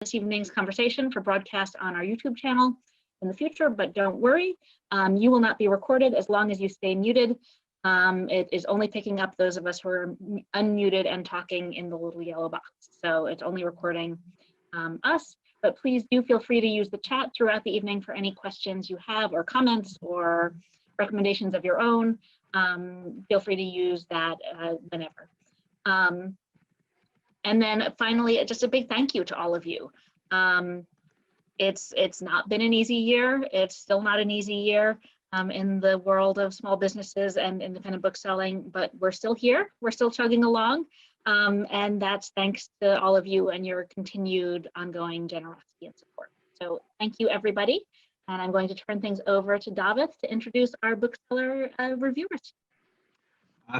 this evening's conversation for broadcast on our YouTube channel in the future, but don't worry, you will not be recorded as long as you stay muted. It is only picking up those of us who are unmuted and talking in the little yellow box. So it's only recording us, but please do feel free to use the chat throughout the evening for any questions you have or comments or recommendations of your own. Feel free to use that whenever. And then finally, just a big thank you to all of you. It's not been an easy year. It's still not an easy year in the world of small businesses and independent book selling, but we're still here. We're still chugging along. And that's thanks to all of you and your continued ongoing generosity and support. So thank you, everybody. And I'm going to turn things over to David to introduce our bookseller reviewers.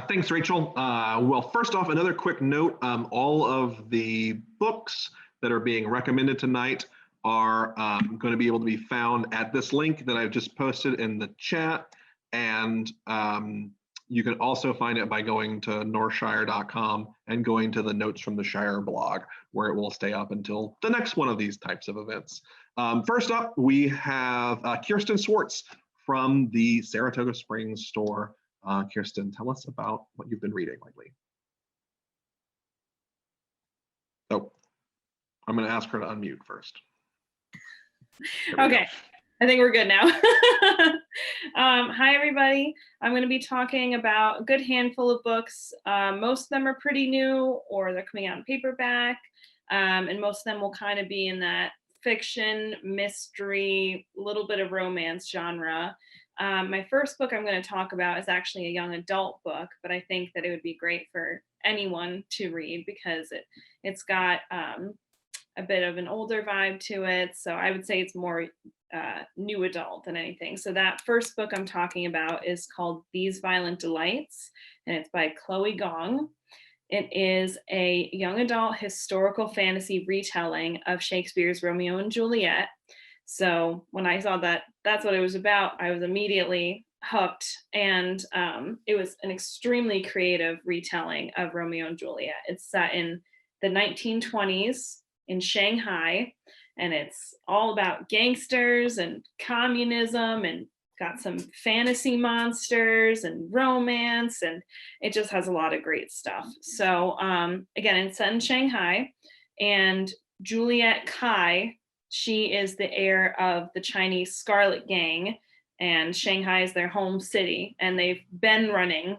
Thanks, Rachel. Well, first off, another quick note, all of the books that are being recommended tonight are going to be able to be found at this link that I've just posted in the chat. And you can also find it by going to northshire.com and going to the Notes from the Shire blog, where it will stay up until the next one of these types of events. First up, we have Kirsten Swartz from the Saratoga Springs store. Kirsten, tell us about what you've been reading lately. Oh, I'm going to ask her to unmute first. Okay, I think we're good now. Hi, everybody. I'm going to be talking about a good handful of books. Most of them are pretty new, or they're coming out in paperback, and most of them will kind of be in that fiction, mystery, a little bit of romance genre. My first book I'm going to talk about is actually a young adult book, but I think that it would be great for anyone to read because it's got a bit of an older vibe to it. So I would say it's more new adult than anything. So that first book I'm talking about is called These Violent Delights, and it's by Chloe Gong. It is a young adult historical fantasy retelling of Shakespeare's Romeo and Juliet. So when I saw that that's what it was about, I was immediately hooked. And it was an extremely creative retelling of Romeo and Juliet. It's set in the 1920s in Shanghai, and it's all about gangsters and communism, and got some fantasy monsters and romance, and it just has a lot of great stuff. So again, it's set in Shanghai, and Juliet Kai, she is the heir of the Chinese Scarlet Gang, and Shanghai is their home city, and they've been running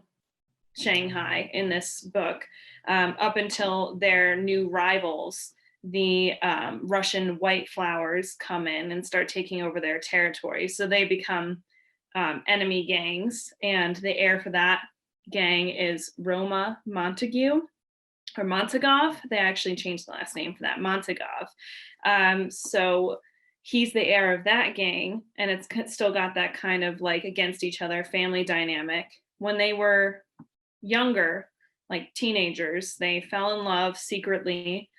Shanghai in this book up until their new rivals, the Russian White Flowers, come in and start taking over their territory. So they become enemy gangs, and the heir for that gang is Roma Montague, or Montagov. They actually changed the last name for that, Montagov. So he's the heir of that gang, and it's still got that kind of like against each other family dynamic. When they were younger, like teenagers, they fell in love secretly,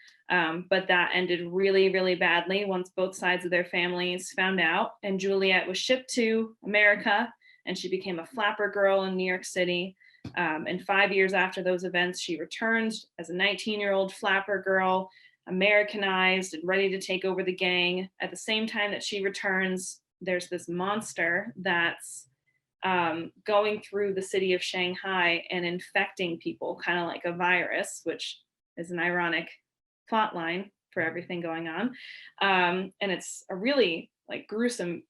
but that ended really, really badly once both sides of their families found out. And Juliet was shipped to America, and she became a flapper girl in New York City. And 5 years after those events, she returned as a 19-year-old flapper girl, Americanized and ready to take over the gang. At the same time that she returns, there's this monster that's going through the city of Shanghai and infecting people, kind of like a virus, which is an ironic plot line for everything going on. And it's a really like gruesome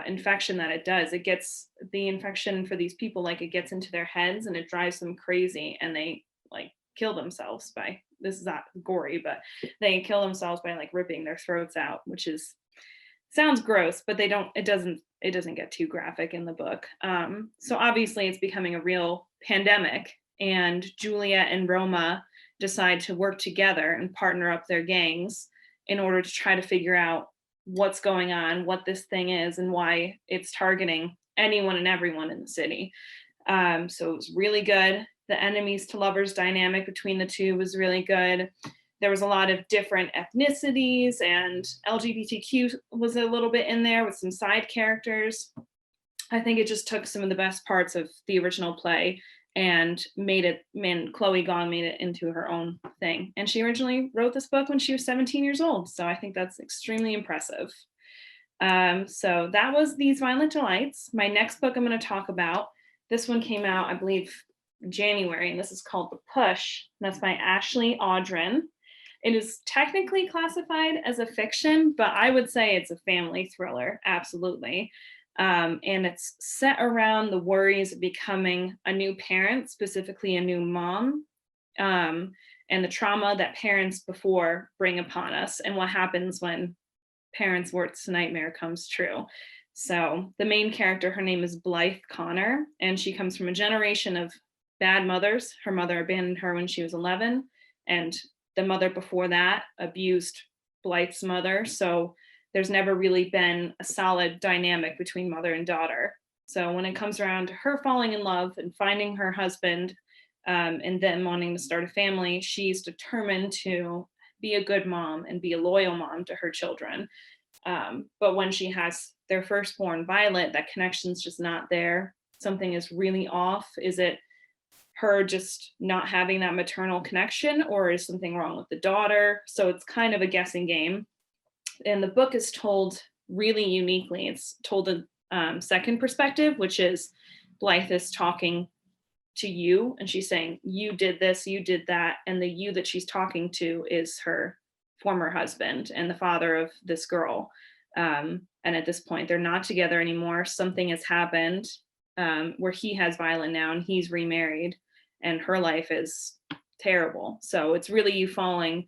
infection that it does. It gets the infection for these people, like it gets into their heads and it drives them crazy, and they like kill themselves by, this is not gory, but they kill themselves by like ripping their throats out, which is, sounds gross, but they don't, it doesn't get too graphic in the book. So obviously it's becoming a real pandemic, and Juliet and Roma decide to work together and partner up their gangs in order to try to figure out what's going on, what this thing is, and why it's targeting anyone and everyone in the city. So it was really good. The enemies to lovers dynamic between the two was really good. There was a lot of different ethnicities, and LGBTQ was a little bit in there with some side characters. I think it just took some of the best parts of the original play and Chloe Gong made it into her own thing. And she originally wrote this book when she was 17 years old. So I think that's extremely impressive. So that was These Violent Delights. My next book I'm going to talk about, this one came out, I believe, January, and this is called The Push. That's by Ashley Audrin. It is technically classified as a fiction, but I would say it's a family thriller, absolutely. And it's set around the worries of becoming a new parent, specifically a new mom, and the trauma that parents before bring upon us, and what happens when parents' worst nightmare comes true. So the main character, her name is Blythe Connor, and she comes from a generation of bad mothers. Her mother abandoned her when she was 11, and the mother before that abused Blythe's mother. So there's never really been a solid dynamic between mother and daughter. So when it comes around to her falling in love and finding her husband, and then wanting to start a family, she's determined to be a good mom and be a loyal mom to her children. But when she has their firstborn, Violet, that connection's just not there. Something is really off. Is it her just not having that maternal connection, or is something wrong with the daughter? So it's kind of a guessing game. And the book is told really uniquely. It's told a second perspective, which is Blythe is talking to you, and she's saying, you did this, you did that. And the you that she's talking to is her former husband and the father of this girl. And at this point, they're not together anymore. Something has happened where he has Violet now and he's remarried, and her life is terrible. So it's really you following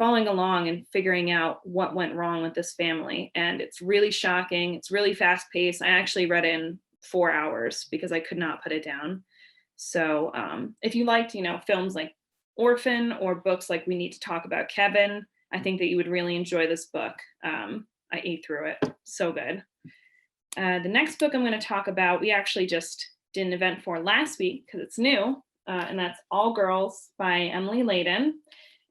along and figuring out what went wrong with this family. And it's really shocking. It's really fast paced. I actually read it in 4 hours because I could not put it down. So if you liked, films like Orphan or books like We Need to Talk About Kevin, I think that you would really enjoy this book. I ate through it. So good. The next book I'm going to talk about, we actually just did an event for last week because it's new, and that's All Girls by Emily Layden.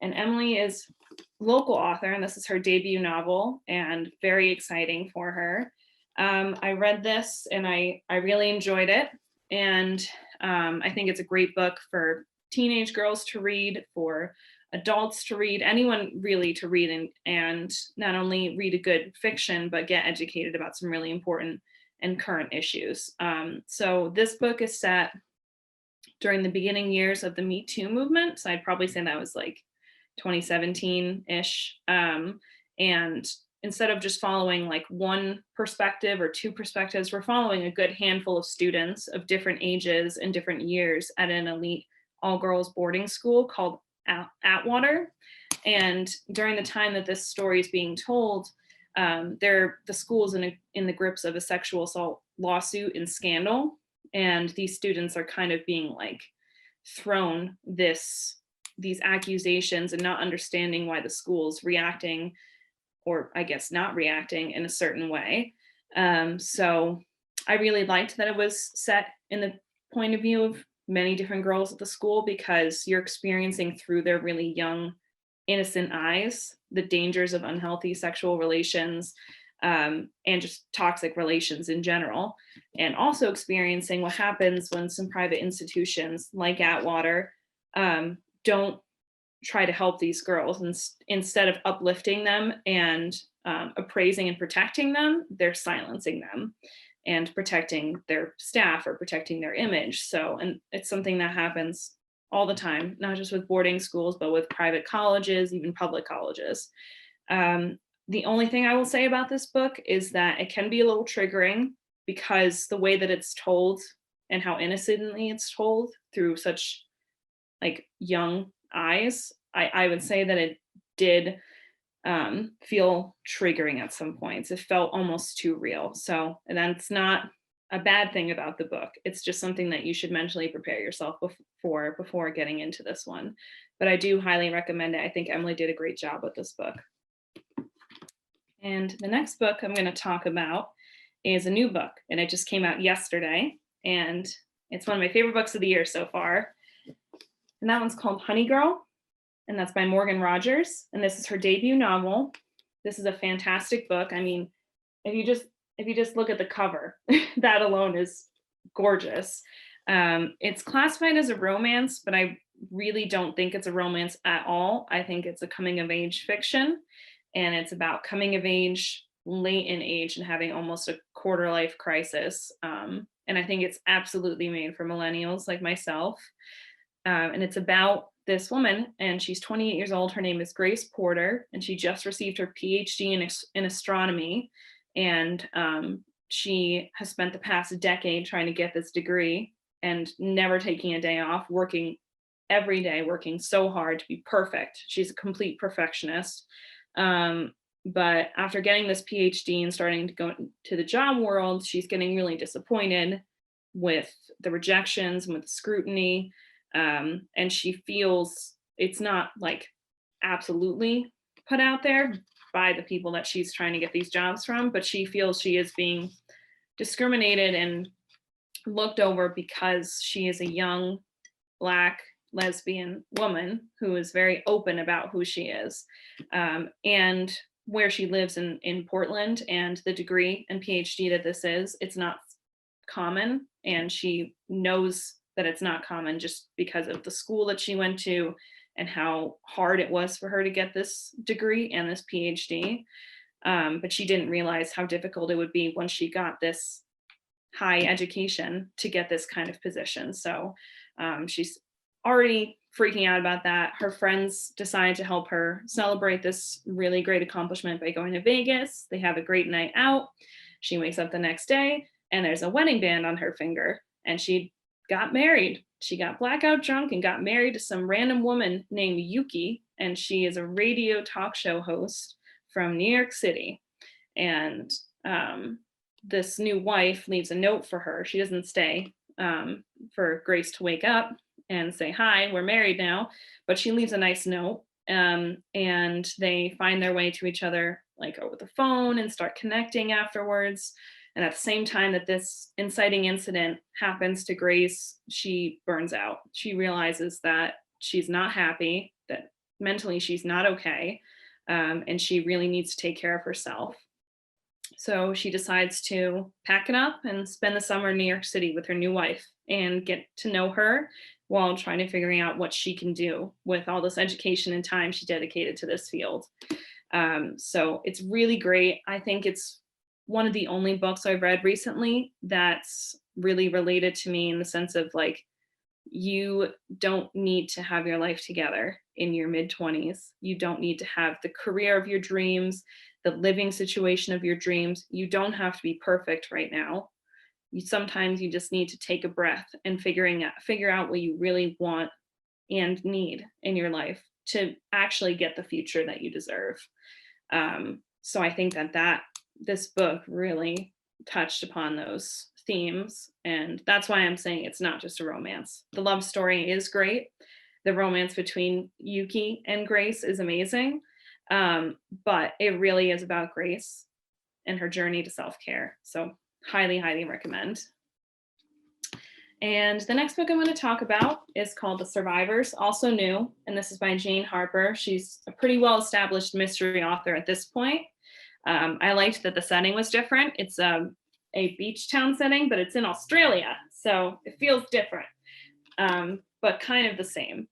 And Emily is a local author, and this is her debut novel, and very exciting for her. I read this and I really enjoyed it. And I think it's a great book for teenage girls to read, for adults to read, anyone really to read, and not only read a good fiction, but get educated about some really important and current issues. So this book is set during the beginning years of the Me Too movement. So I'd probably say that was like 2017-ish. And instead of just following like one perspective or two perspectives, we're following a good handful of students of different ages and different years at an elite all-girls boarding school called Atwater. And during the time that this story is being told, the school's in the grips of a sexual assault lawsuit and scandal. And these students are kind of being like thrown these accusations and not understanding why the school's reacting, or I guess not reacting, in a certain way. So I really liked that it was set in the point of view of many different girls at the school, because you're experiencing through their really young, innocent eyes the dangers of unhealthy sexual relations, and just toxic relations in general, and also experiencing what happens when some private institutions like Atwater don't try to help these girls, and instead of uplifting them and appraising and protecting them, they're silencing them and protecting their staff or protecting their image. So, and it's something that happens all the time, not just with boarding schools, but with private colleges, even public colleges. The only thing I will say about this book is that it can be a little triggering, because the way that it's told and how innocently it's told through such like young eyes, I would say that it did feel triggering at some points. It felt almost too real. So, and that's not a bad thing about the book. It's just something that you should mentally prepare yourself before getting into this one. But I do highly recommend it. I think Emily did a great job with this book. And the next book I'm going to talk about is a new book, and it just came out yesterday, and it's one of my favorite books of the year so far. And that one's called Honey Girl, and that's by Morgan Rogers, and this is her debut novel. This is a fantastic book. I mean, if you just look at the cover, that alone is gorgeous. It's classified as a romance, but I really don't think it's a romance at all. I think it's a coming of age fiction, and it's about coming of age late in age and having almost a quarter life crisis. And I think it's absolutely made for millennials like myself. And it's about this woman, and she's 28 years old. Her name is Grace Porter, and she just received her PhD in astronomy. And she has spent the past decade trying to get this degree and never taking a day off, working every day, working so hard to be perfect. She's a complete perfectionist. But after getting this PhD and starting to go to the job world, she's getting really disappointed with the rejections and with the scrutiny. And she feels it's not like absolutely put out there by the people that she's trying to get these jobs from, but she feels she is being discriminated and looked over because she is a young Black lesbian woman who is very open about who she is, and where she lives in Portland, and the degree and PhD that this is, it's not common, and she knows that it's not common just because of the school that she went to and how hard it was for her to get this degree and this PhD. But she didn't realize how difficult it would be once she got this high education to get this kind of position. So she's already freaking out about that. Her friends decide to help her celebrate this really great accomplishment by going to Vegas. They have a great night out. She wakes up the next day and there's a wedding band on her finger, and she got married. She got blackout drunk and got married to some random woman named Yuki, and she is a radio talk show host from New York City. And this new wife leaves a note for her. She doesn't stay for Grace to wake up and say, "Hi, we're married now," but she leaves a nice note, and they find their way to each other like over the phone and start connecting afterwards. And at the same time that this inciting incident happens to Grace, she burns out. She realizes that she's not happy, that mentally she's not okay, and she really needs to take care of herself. So she decides to pack it up and spend the summer in New York City with her new wife and get to know her while trying to figuring out what she can do with all this education and time she dedicated to this field. So it's really great. I think it's one of the only books I've read recently that's really related to me in the sense of like, you don't need to have your life together in your mid-20s. You don't need to have the career of your dreams, the living situation of your dreams. You don't have to be perfect right now. Sometimes you just need to take a breath and figure out what you really want and need in your life to actually get the future that you deserve. So I think that this book really touched upon those themes, and that's why I'm saying it's not just a romance. The love story is great. The romance between Yuki and Grace is amazing, but it really is about Grace and her journey to self-care. So highly, highly recommend. And the next book I'm going to talk about is called The Survivors, also new, and this is by Jane Harper. She's a pretty well-established mystery author at this point. I liked that the setting was different. It's a beach town setting, but it's in Australia, so it feels different, but kind of the same.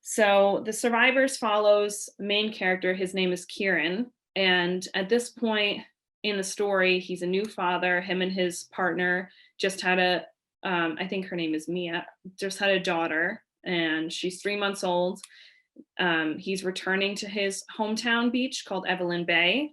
So The Survivors follows a main character. His name is Kieran, and at this point in the story, he's a new father. Him and his partner just had I think her name is Mia, just had a daughter, and she's 3 months old. He's returning to his hometown beach called Evelyn Bay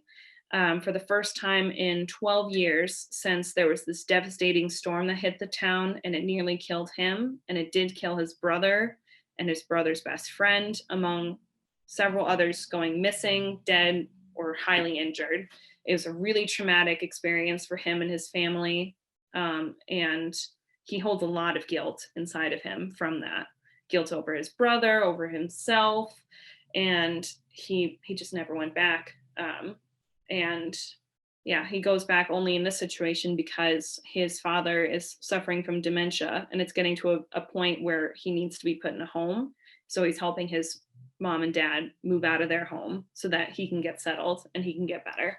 for the first time in 12 years since there was this devastating storm that hit the town, and it nearly killed him, and it did kill his brother and his brother's best friend, among several others going missing, dead, or highly injured. It was a really traumatic experience for him and his family, and he holds a lot of guilt inside of him from that. Guilt over his brother, over himself, and he just never went back. And yeah, he goes back only in this situation because his father is suffering from dementia, and it's getting to a point where he needs to be put in a home. So he's helping his mom and dad move out of their home so that he can get settled and he can get better.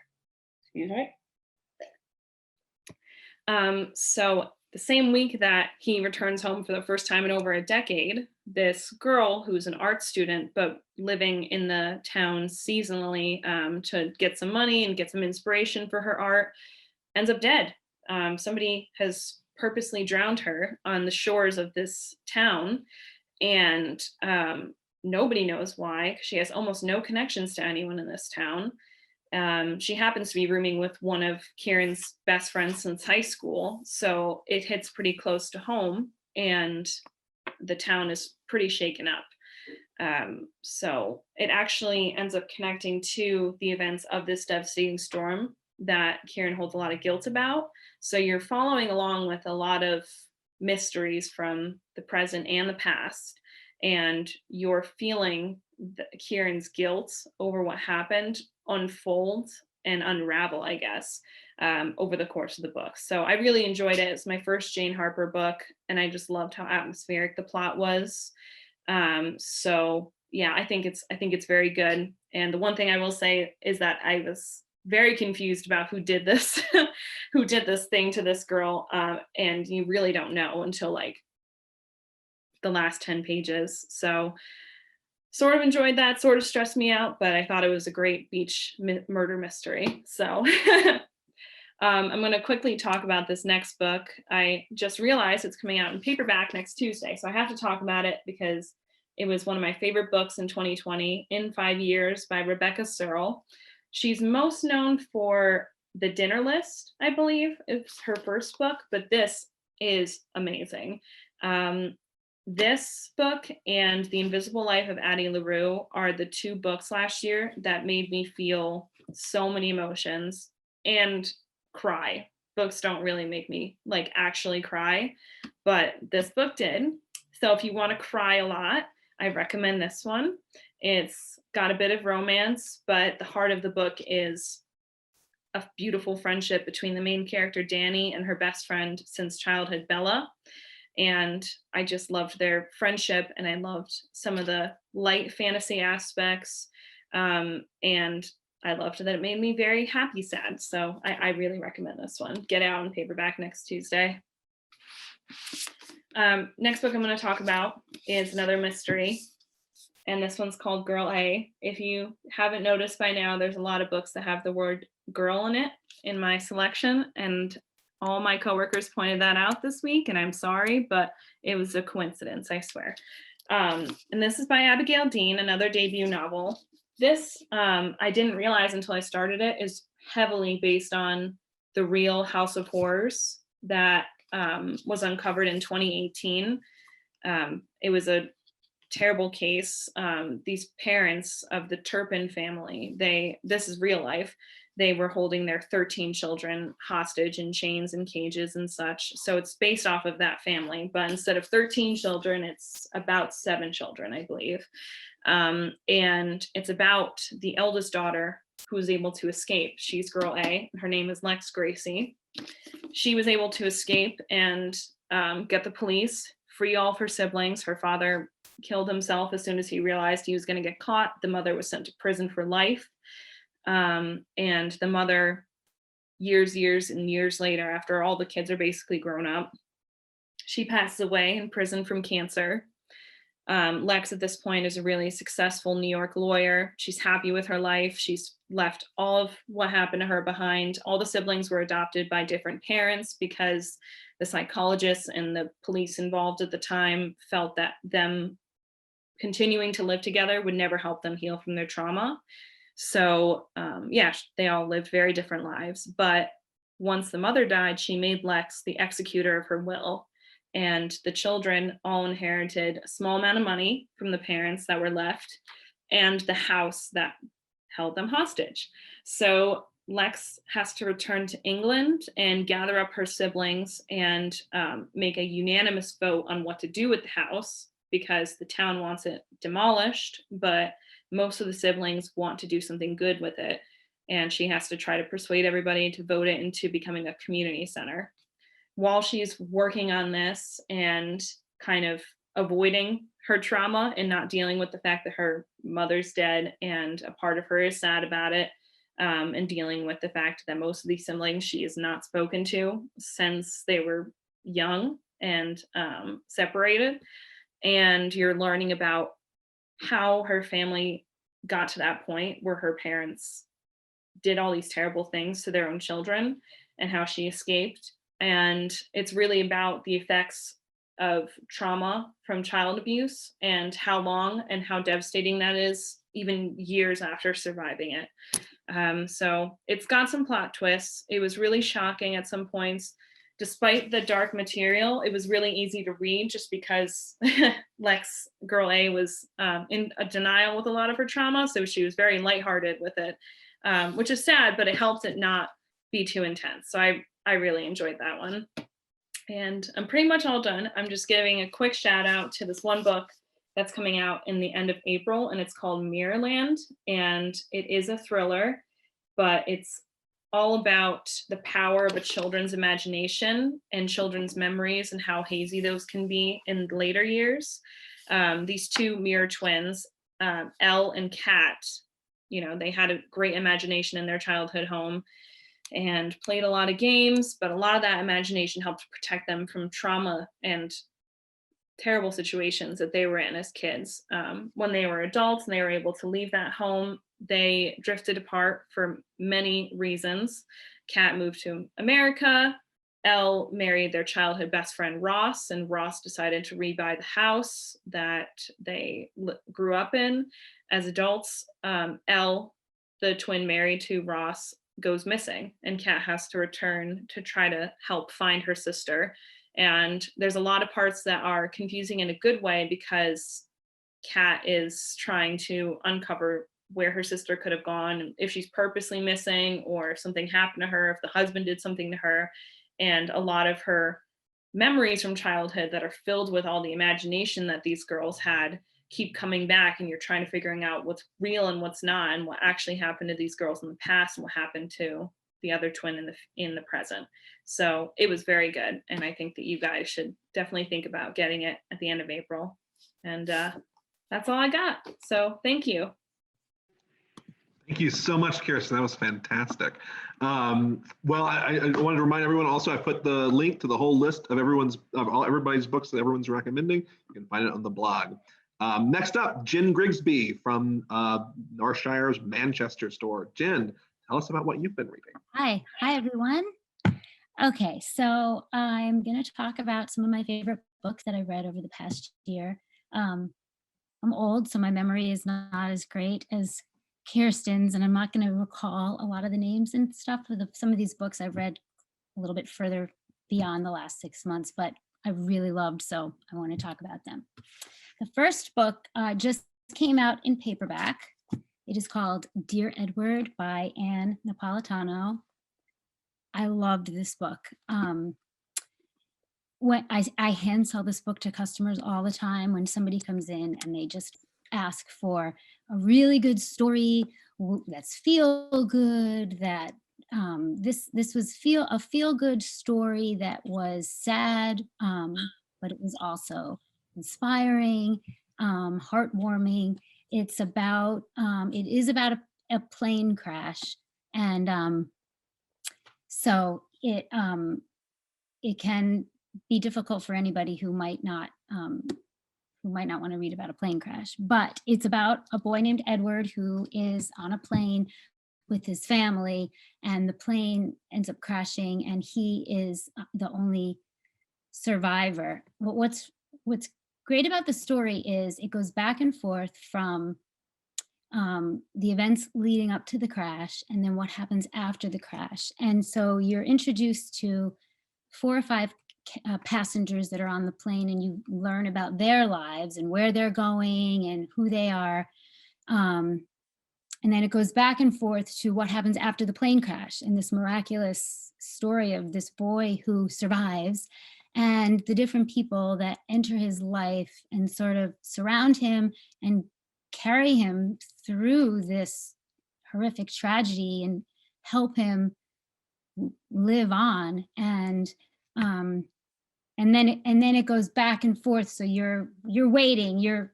Excuse me. So the same week that he returns home for the first time in over a decade, this girl who's an art student but living in the town seasonally to get some money and get some inspiration for her art ends up dead. Somebody has purposely drowned her on the shores of this town, and nobody knows why. She has almost no connections to anyone in this town. She happens to be rooming with one of Kieran's best friends since high school, so it hits pretty close to home, and the town is pretty shaken up. So it actually ends up connecting to the events of this devastating storm that Kieran holds a lot of guilt about. So you're following along with a lot of mysteries from the present and the past, and you're feeling Kieran's guilt over what happened unfold and unravel, I guess, over the course of the book. So I really enjoyed it. It's my first Jane Harper book, and I just loved how atmospheric the plot was. So yeah, I think it's very good. And the one thing I will say is that I was very confused about who did this, who did this thing to this girl, and you really don't know until like the last 10 pages. So sort of enjoyed that, sort of stressed me out, but I thought it was a great beach murder mystery. So I'm going to quickly talk about this next book. I just realized it's coming out in paperback next Tuesday, so I have to talk about it because it was one of my favorite books in 2020, In 5 Years by Rebecca Searle. She's most known for The Dinner List, I believe, is her first book, but this is amazing. This book and The Invisible Life of Addie LaRue are the two books last year that made me feel so many emotions and cry. Books don't really make me like actually cry, but this book did. So if you want to cry a lot, I recommend this one. It's got a bit of romance, but the heart of the book is a beautiful friendship between the main character, Danny, and her best friend since childhood, Bella. And I just loved their friendship, and I loved some of the light fantasy aspects. And I loved that it made me very happy sad. So I really recommend this one. Get out in paperback next Tuesday. Next book I'm going to talk about is another mystery, and this one's called Girl A. If you haven't noticed by now, there's a lot of books that have the word girl in it in my selection, and all my coworkers pointed that out this week, and I'm sorry, but it was a coincidence, I swear. And this is by Abigail Dean, another debut novel. This, I didn't realize until I started it, is heavily based on the real House of Horrors that was uncovered in 2018. It was a terrible case. These parents of the Turpin family, this is real life. They were holding their 13 children hostage in chains and cages and such. So it's based off of that family, but instead of 13 children, it's about 7 children, I believe. And it's about the eldest daughter who was able to escape. She's Girl A. Her name is Lex Gracie. She was able to escape and get the police, free all of her siblings. Her father killed himself as soon as he realized he was going to get caught. The mother was sent to prison for life. And the mother, years and years later, after all the kids are basically grown up, she passes away in prison from cancer. Lex at this point is a really successful New York lawyer. She's happy with her life. She's left all of what happened to her behind. All the siblings were adopted by different parents because the psychologists and the police involved at the time felt that them continuing to live together would never help them heal from their trauma. So yeah, they all lived very different lives. But once the mother died, she made Lex the executor of her will. And the children all inherited a small amount of money from the parents that were left and the house that held them hostage. So Lex has to return to England and gather up her siblings and make a unanimous vote on what to do with the house, because the town wants it demolished, but most of the siblings want to do something good with it. And she has to try to persuade everybody to vote it into becoming a community center. While she's working on this and kind of avoiding her trauma and not dealing with the fact that her mother's dead and a part of her is sad about it, and dealing with the fact that most of these siblings she has not spoken to since they were young and separated, and you're learning about how her family got to that point where her parents did all these terrible things to their own children and how she escaped. And it's really about the effects of trauma from child abuse and how long and how devastating that is, even years after surviving it. So it's got some plot twists. It was really shocking at some points. Despite the dark material, it was really easy to read just because Lex, girl A, was in a denial with a lot of her trauma. So she was very lighthearted with it, which is sad, but it helped it not be too intense. So I really enjoyed that one. And I'm pretty much all done. I'm just giving a quick shout out to this one book that's coming out in the end of April, and it's called Mirrorland. And it is a thriller, but it's all about the power of a children's imagination and children's memories and how hazy those can be in later years. These two mirror twins, Elle and Kat, they had a great imagination in their childhood home and played a lot of games, but a lot of that imagination helped protect them from trauma and terrible situations that they were in as kids. When they were adults and they were able to leave that home, they drifted apart for many reasons. Kat moved to America. Elle married their childhood best friend Ross, and Ross decided to rebuy the house that they grew up in as adults. Elle, the twin married to Ross, goes missing, and Kat has to return to try to help find her sister. And there's a lot of parts that are confusing in a good way because Kat is trying to uncover where her sister could have gone, if she's purposely missing or if something happened to her, if the husband did something to her. And a lot of her memories from childhood that are filled with all the imagination that these girls had keep coming back, and you're trying to figuring out what's real and what's not, and what actually happened to these girls in the past and what happened to the other twin in the present. So it was very good, and I think that you guys should definitely think about getting it at the end of April. And that's all I got. So thank you. Thank you so much, Kirsten. That was fantastic. Well, I wanted to remind everyone also, I put the link to the whole list of everybody's books that everyone's recommending. You can find it on the blog. Next up, Jen Grigsby from Northshire's Manchester store. Jen, tell us about what you've been reading. Hi everyone. Okay, so I'm going to talk about some of my favorite books that I read over the past year. I'm old, so my memory is not as great as Kirsten's, and I'm not going to recall a lot of the names and stuff. Some of these books I've read a little bit further beyond the last 6 months, but I really loved, so I want to talk about them. The first book just came out in paperback. It is called Dear Edward by Anne Napolitano. I loved this book. When I hand sell this book to customers all the time when somebody comes in and they just ask for a really good story that's feel good, that this was a feel good story that was sad, but it was also inspiring, heartwarming. It is about a plane crash, and so it can be difficult for anybody who might not want to read about a plane crash. But it's about a boy named Edward who is on a plane with his family, and the plane ends up crashing, and he is the only survivor. What's great about the story is it goes back and forth from the events leading up to the crash and then what happens after the crash. And so you're introduced to 4 or 5 passengers that are on the plane, and you learn about their lives and where they're going and who they are. And then it goes back and forth to what happens after the plane crash and this miraculous story of this boy who survives, and the different people that enter his life and sort of surround him and carry him through this horrific tragedy and help him live on. And then it goes back and forth. So you're waiting, you're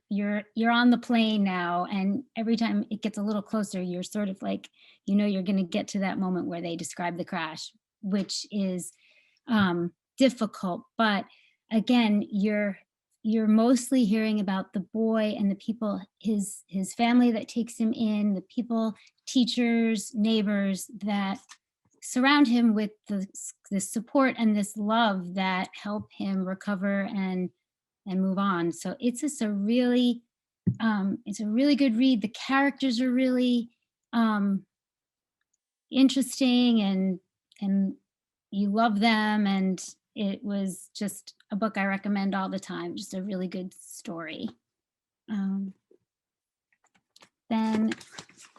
on the plane now, and every time it gets a little closer, you're sort of like, you're going to get to that moment where they describe the crash, which is difficult. But again, you're mostly hearing about the boy and the people, his family that takes him in, the people, teachers, neighbors that surround him with the support and this love that help him recover and move on. So it's just a really good read. The characters are really interesting, and you love them, and it was just a book I recommend all the time. Just a really good story. Then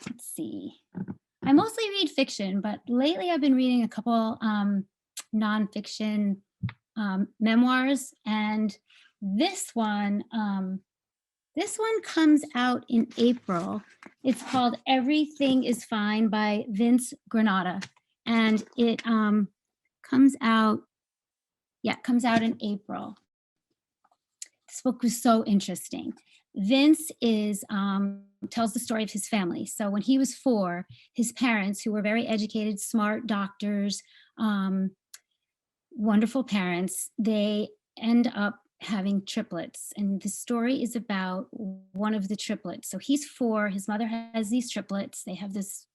let's see. I mostly read fiction, but lately I've been reading a couple nonfiction memoirs, and this one comes out in April. It's called Everything is Fine by Vince Granata, and it comes out in April. This book was so interesting. Vince tells the story of his family. So when he was 4, his parents, who were very educated, smart doctors, wonderful parents, they end up having triplets. And the story is about one of the triplets. So he's 4, his mother has these triplets. They have this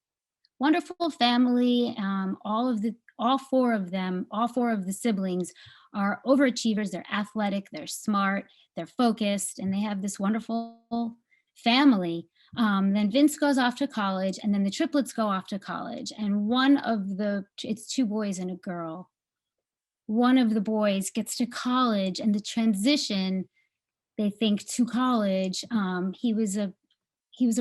wonderful family. All four of the siblings are overachievers. They're athletic, they're smart, they're focused, and they have this wonderful family. Then Vince goes off to college, and then the triplets go off to college. And it's 2 boys and a girl. One of the boys gets to college, and the transition, they think, to college, he was a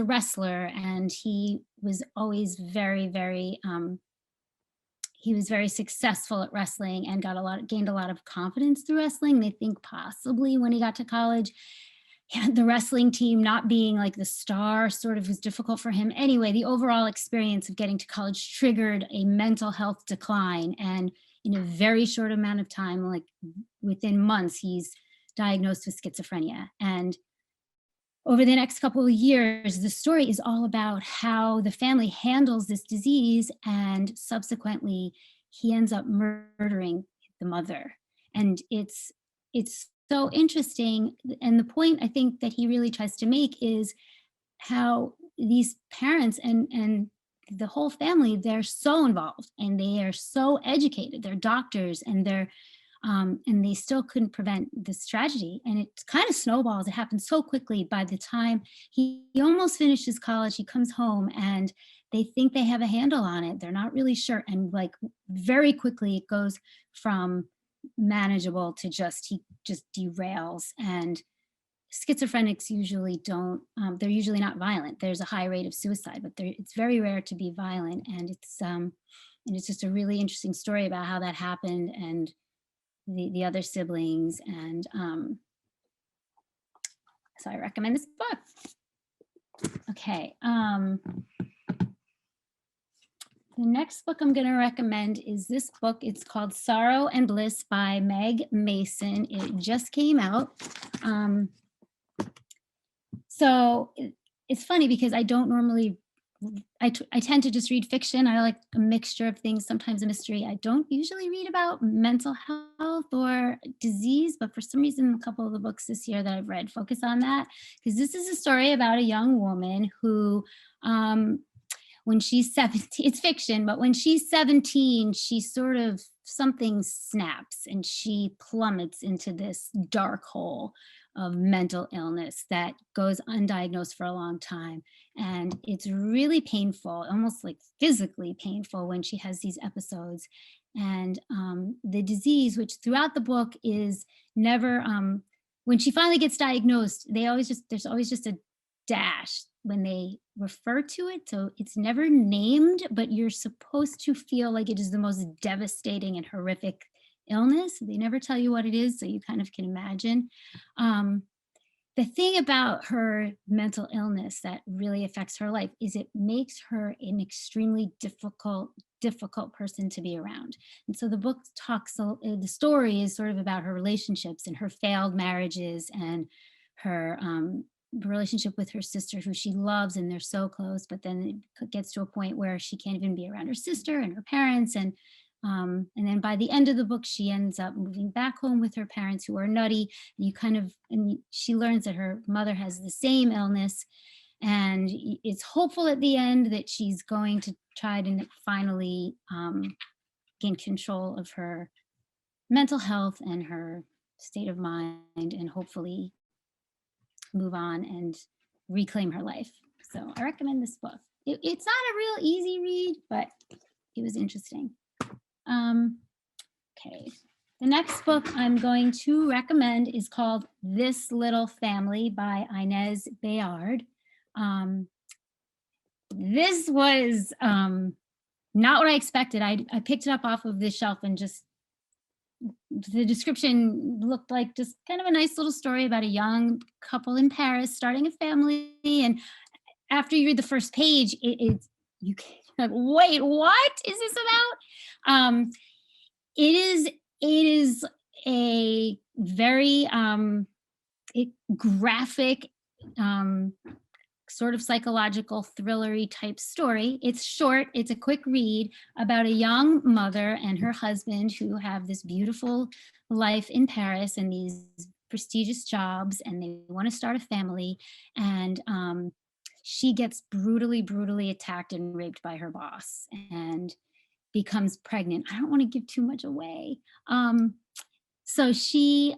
wrestler, and he was always very, very he was very successful at wrestling and gained a lot of confidence through wrestling. They think possibly when he got to college, the wrestling team not being like the star sort of was difficult for him. Anyway, the overall experience of getting to college triggered a mental health decline. And in a very short amount of time, like within months, he's diagnosed with schizophrenia. And over the next couple of years, the story is all about how the family handles this disease, and subsequently he ends up murdering the mother. And it's so interesting. And the point I think that he really tries to make is how these parents and the whole family, they're so involved and they are so educated. They're doctors, and and they still couldn't prevent this tragedy. And it kind of snowballs. It happened so quickly. By the time he almost finishes college, he comes home and they think they have a handle on it. They're not really sure. And like very quickly it goes from manageable to he just derails. And schizophrenics usually don't, they're usually not violent. There's a high rate of suicide, but it's very rare to be violent. And it's just a really interesting story about how that happened, and the other siblings. And so I recommend this book. Okay. The next book I'm going to recommend is this book. It's called Sorrow and Bliss by Meg Mason. It just came out. So it's funny because I don't normally, I tend to just read fiction. I like a mixture of things, sometimes a mystery. I don't usually read about mental health or disease, but for some reason, a couple of the books this year that I've read focus on that, because this is a story about a young woman who, when she's 17, it's fiction, but when she's 17, she sort of, something snaps and she plummets into this dark hole of mental illness that goes undiagnosed for a long time. And it's really painful, almost like physically painful, when she has these episodes. And the disease, which throughout the book is never, when she finally gets diagnosed, there's always just a dash when they refer to it. So it's never named, but you're supposed to feel like it is the most devastating and horrific illness. They never tell you what it is, so you kind of can imagine. The thing about her mental illness that really affects her life is it makes her an extremely difficult person to be around. And so the book the story is sort of about her relationships and her failed marriages and her relationship with her sister, who she loves, and they're so close, but then it gets to a point where she can't even be around her sister and her parents. And And then by the end of the book, she ends up moving back home with her parents who are nutty. And she learns that her mother has the same illness. And it's hopeful at the end that she's going to try to finally gain control of her mental health and her state of mind, and hopefully move on and reclaim her life. So I recommend this book. It's not a real easy read, but it was interesting. Okay, the next book I'm going to recommend is called This Little Family by Inez Bayard. This was not what I expected. I picked it up off of the shelf and just, the description looked like just kind of a nice little story about a young couple in Paris starting a family. And after you read the first page, you can't, wait, what is this about? It is a very graphic, sort of psychological thrillery type story. It's short, it's a quick read about a young mother and her husband who have this beautiful life in Paris and these prestigious jobs, and they want to start a family. And she gets brutally attacked and raped by her boss and becomes pregnant. I don't want to give too much away. So she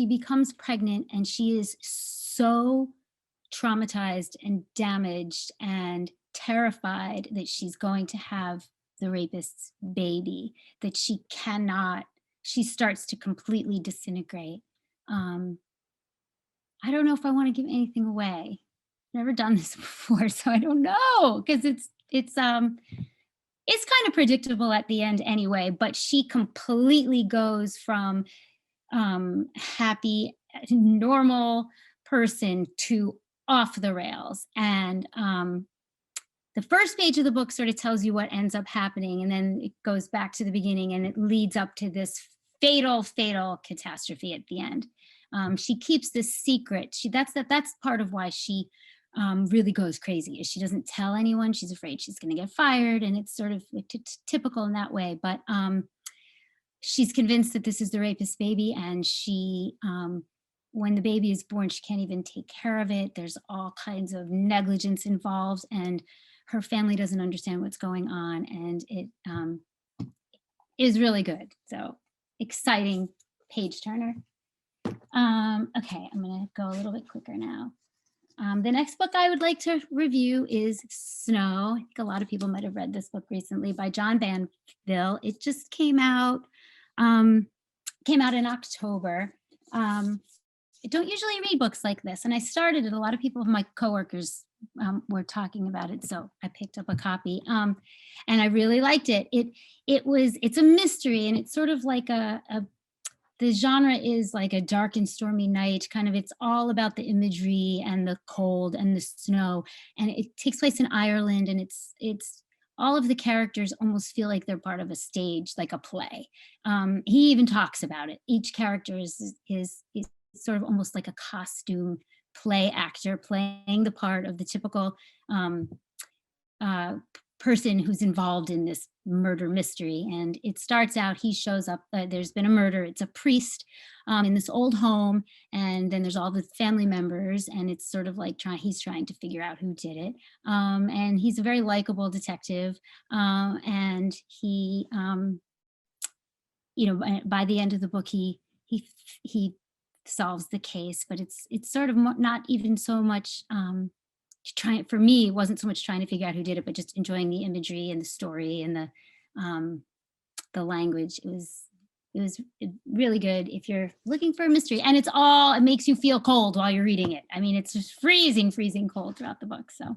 becomes pregnant, and she is so traumatized and damaged and terrified that she's going to have the rapist's baby, that she starts to completely disintegrate. I don't know if I want to give anything away. Never done this before, so I don't know, because it's kind of predictable at the end anyway, but she completely goes from happy, normal person to off the rails. And the first page of the book sort of tells you what ends up happening, and then it goes back to the beginning and it leads up to this fatal catastrophe at the end. She keeps this secret. That's part of why she really goes crazy, is she doesn't tell anyone. She's afraid she's going to get fired, and it's sort of like typical in that way. But she's convinced that this is the rapist's baby, and she, when the baby is born, she can't even take care of it. There's all kinds of negligence involved, and her family doesn't understand what's going on, and it is really good. So exciting page turner. Okay, I'm gonna go a little bit quicker now. The next book I would like to review is Snow. I think a lot of people might have read this book recently, by John Banville. It just came out in October. I don't usually read books like this, and I started it. A lot of people, my coworkers, were talking about it, so I picked up a copy, and I really liked it. It's a mystery, and it's sort of like the genre is like a dark and stormy night, kind of. It's all about the imagery and the cold and the snow, and it takes place in Ireland, and it's all of the characters almost feel like they're part of a stage, like a play. He even talks about it. Each character is sort of almost like a costume play actor playing the part of the typical person who's involved in this murder mystery. And it starts out, he shows up, there's been a murder. It's a priest in this old home, and then there's all the family members, and it's sort of like he's trying to figure out who did it. And he's a very likable detective, and he, by the end of the book, he solves the case. But it's sort of not even so much for me, it wasn't so much trying to figure out who did it, but just enjoying the imagery and the story and the language. It was really good if you're looking for a mystery, and it makes you feel cold while you're reading it. I mean, it's just freezing cold throughout the book. So,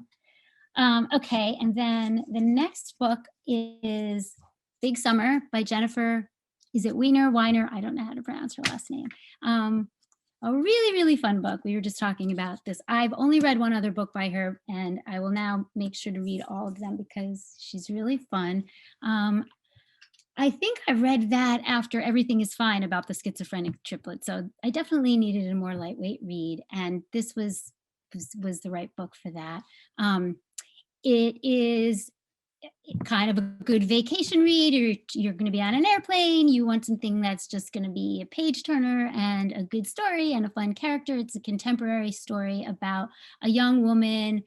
okay. And then the next book is Big Summer by Jennifer, is it Weiner? I don't know how to pronounce her last name. A really, really fun book. We were just talking about this. I've only read one other book by her, and I will now make sure to read all of them because she's really fun. I think I read that after Everything is Fine about the schizophrenic triplet. So I definitely needed a more lightweight read, and this was the right book for that. It is kind of a good vacation read, or you're going to be on an airplane, you want something that's just going to be a page turner and a good story and a fun character. It's a contemporary story about a young woman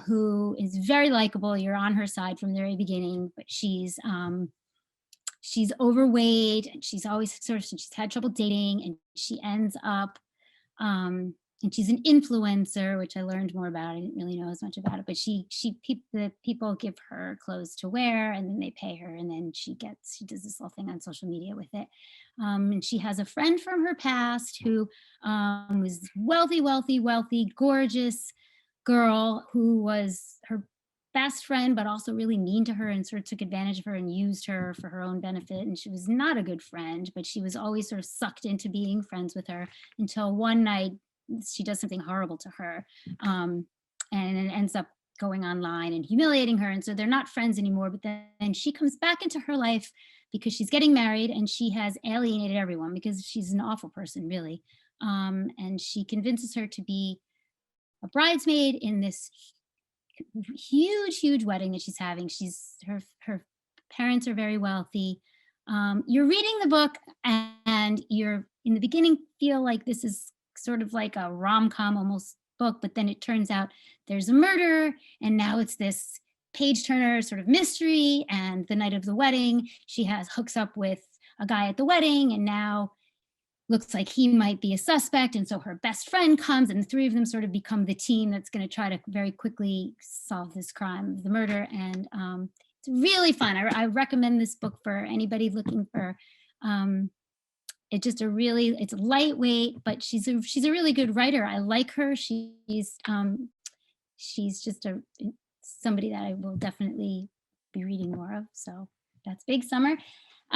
who is very likable. You're on her side from the very beginning, but she's overweight, and she's always she's had trouble dating, and she ends up and she's an influencer, which I learned more about. I didn't really know as much about it, but the people give her clothes to wear, and then they pay her, and then she does this little thing on social media with it. And she has a friend from her past who was wealthy, gorgeous girl who was her best friend, but also really mean to her and sort of took advantage of her and used her for her own benefit. And she was not a good friend, but she was always sort of sucked into being friends with her until one night she does something horrible to her, and it ends up going online and humiliating her. And so they're not friends anymore, but then she comes back into her life because she's getting married, and she has alienated everyone because she's an awful person, really. And she convinces her to be a bridesmaid in this huge wedding that she's having. Her parents are very wealthy. You're reading the book, and you're in the beginning feel like this is sort of like a rom-com almost book, but then it turns out there's a murder, and now it's this page turner sort of mystery. And the night of the wedding, she hooks up with a guy at the wedding, and now looks like he might be a suspect. And so her best friend comes, and the three of them sort of become the team that's going to try to very quickly solve this crime, the murder. And it's really fun. I recommend this book for anybody looking for it's lightweight, but she's a really good writer. I like her. She's just somebody that I will definitely be reading more of. So that's Big Summer.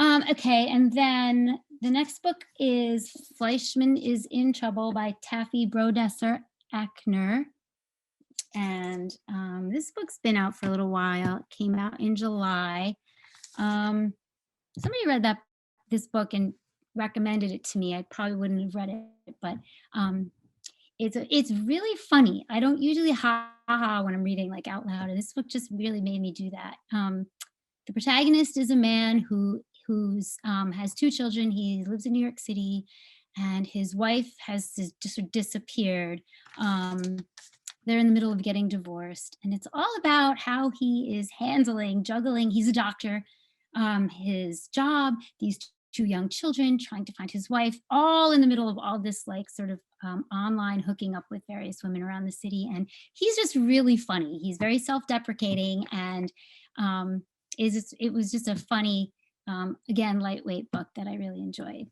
Okay, and then the next book is Fleischman is in Trouble by Taffy Brodesser Ackner. And this book's been out for a little while. It came out in July. Somebody read this book and recommended it to me. I probably wouldn't have read it, but it's really funny. I don't usually ha when I'm reading like out loud, and this book just really made me do that. The protagonist is a man who has two children. He lives in New York City, and his wife has just disappeared. They're in the middle of getting divorced, and it's all about how he is juggling. He's a doctor, his job, these two young children, trying to find his wife, all in the middle of all this like sort of online hooking up with various women around the city. And he's just really funny. He's very self-deprecating, and it was just a funny, again, lightweight book that I really enjoyed.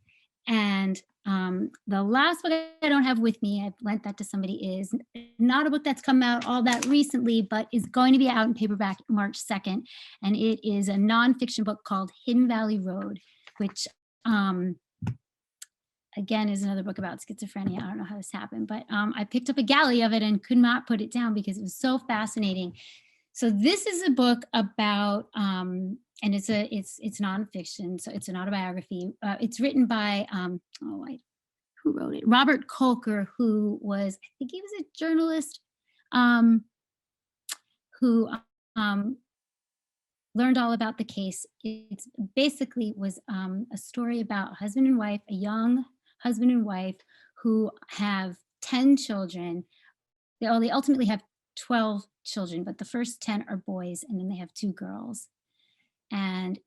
And the last book I don't have with me, I've lent that to somebody, is not a book that's come out all that recently, but is going to be out in paperback March 2nd. And it is a nonfiction book called Hidden Valley Road, which again is another book about schizophrenia. I don't know how this happened, but I picked up a galley of it and could not put it down because it was so fascinating. So this is a book about, and it's nonfiction, so it's an autobiography. It's written by, who wrote it? Robert Kolker, who was, I think he was a journalist, who learned all about the case. It basically was a story about a husband and wife, a young husband and wife who have 10 children. They ultimately have 12 children, but the first 10 are boys, and then they have 2 girls. And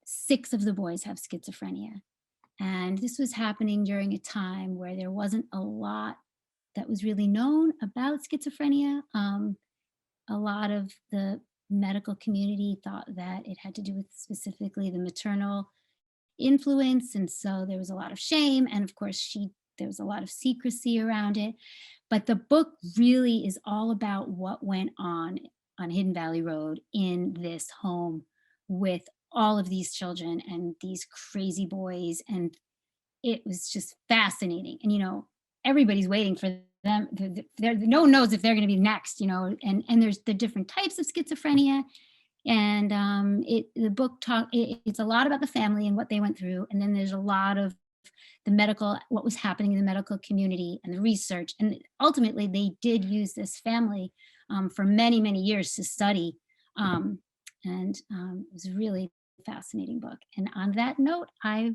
6 of the boys have schizophrenia. And this was happening during a time where there wasn't a lot that was really known about schizophrenia. A lot of the medical community thought that it had to do with specifically the maternal influence. And so there was a lot of shame. And of course, there was a lot of secrecy around it. But the book really is all about what went on Hidden Valley Road in this home with all of these children and these crazy boys. And it was just fascinating. And, everybody's waiting for them. No one knows if they're going to be next, and there's the different types of schizophrenia. And the book it's a lot about the family and what they went through. And then there's a lot of what was happening in the medical community and the research. And ultimately they did use this family for many, many years to study And it was a really fascinating book. And on that note, I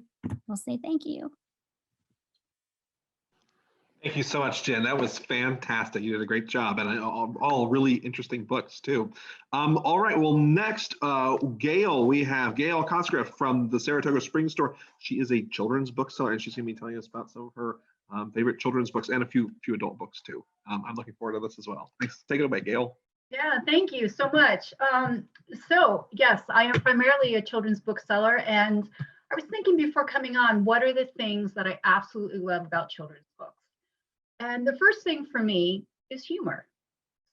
will say thank you. Thank you so much, Jen. That was fantastic. You did a great job, and all really interesting books too. All right, well, next, Gail, we have Gail Cosgrove from the Saratoga Springs store. She is a children's bookseller, and she's going to be telling us about some of her favorite children's books and a few adult books too. I'm looking forward to this as well. Thanks. Take it away, Gail. Yeah, thank you so much. So yes, I am primarily a children's bookseller, and I was thinking before coming on, what are the things that I absolutely love about children's books? And the first thing for me is humor.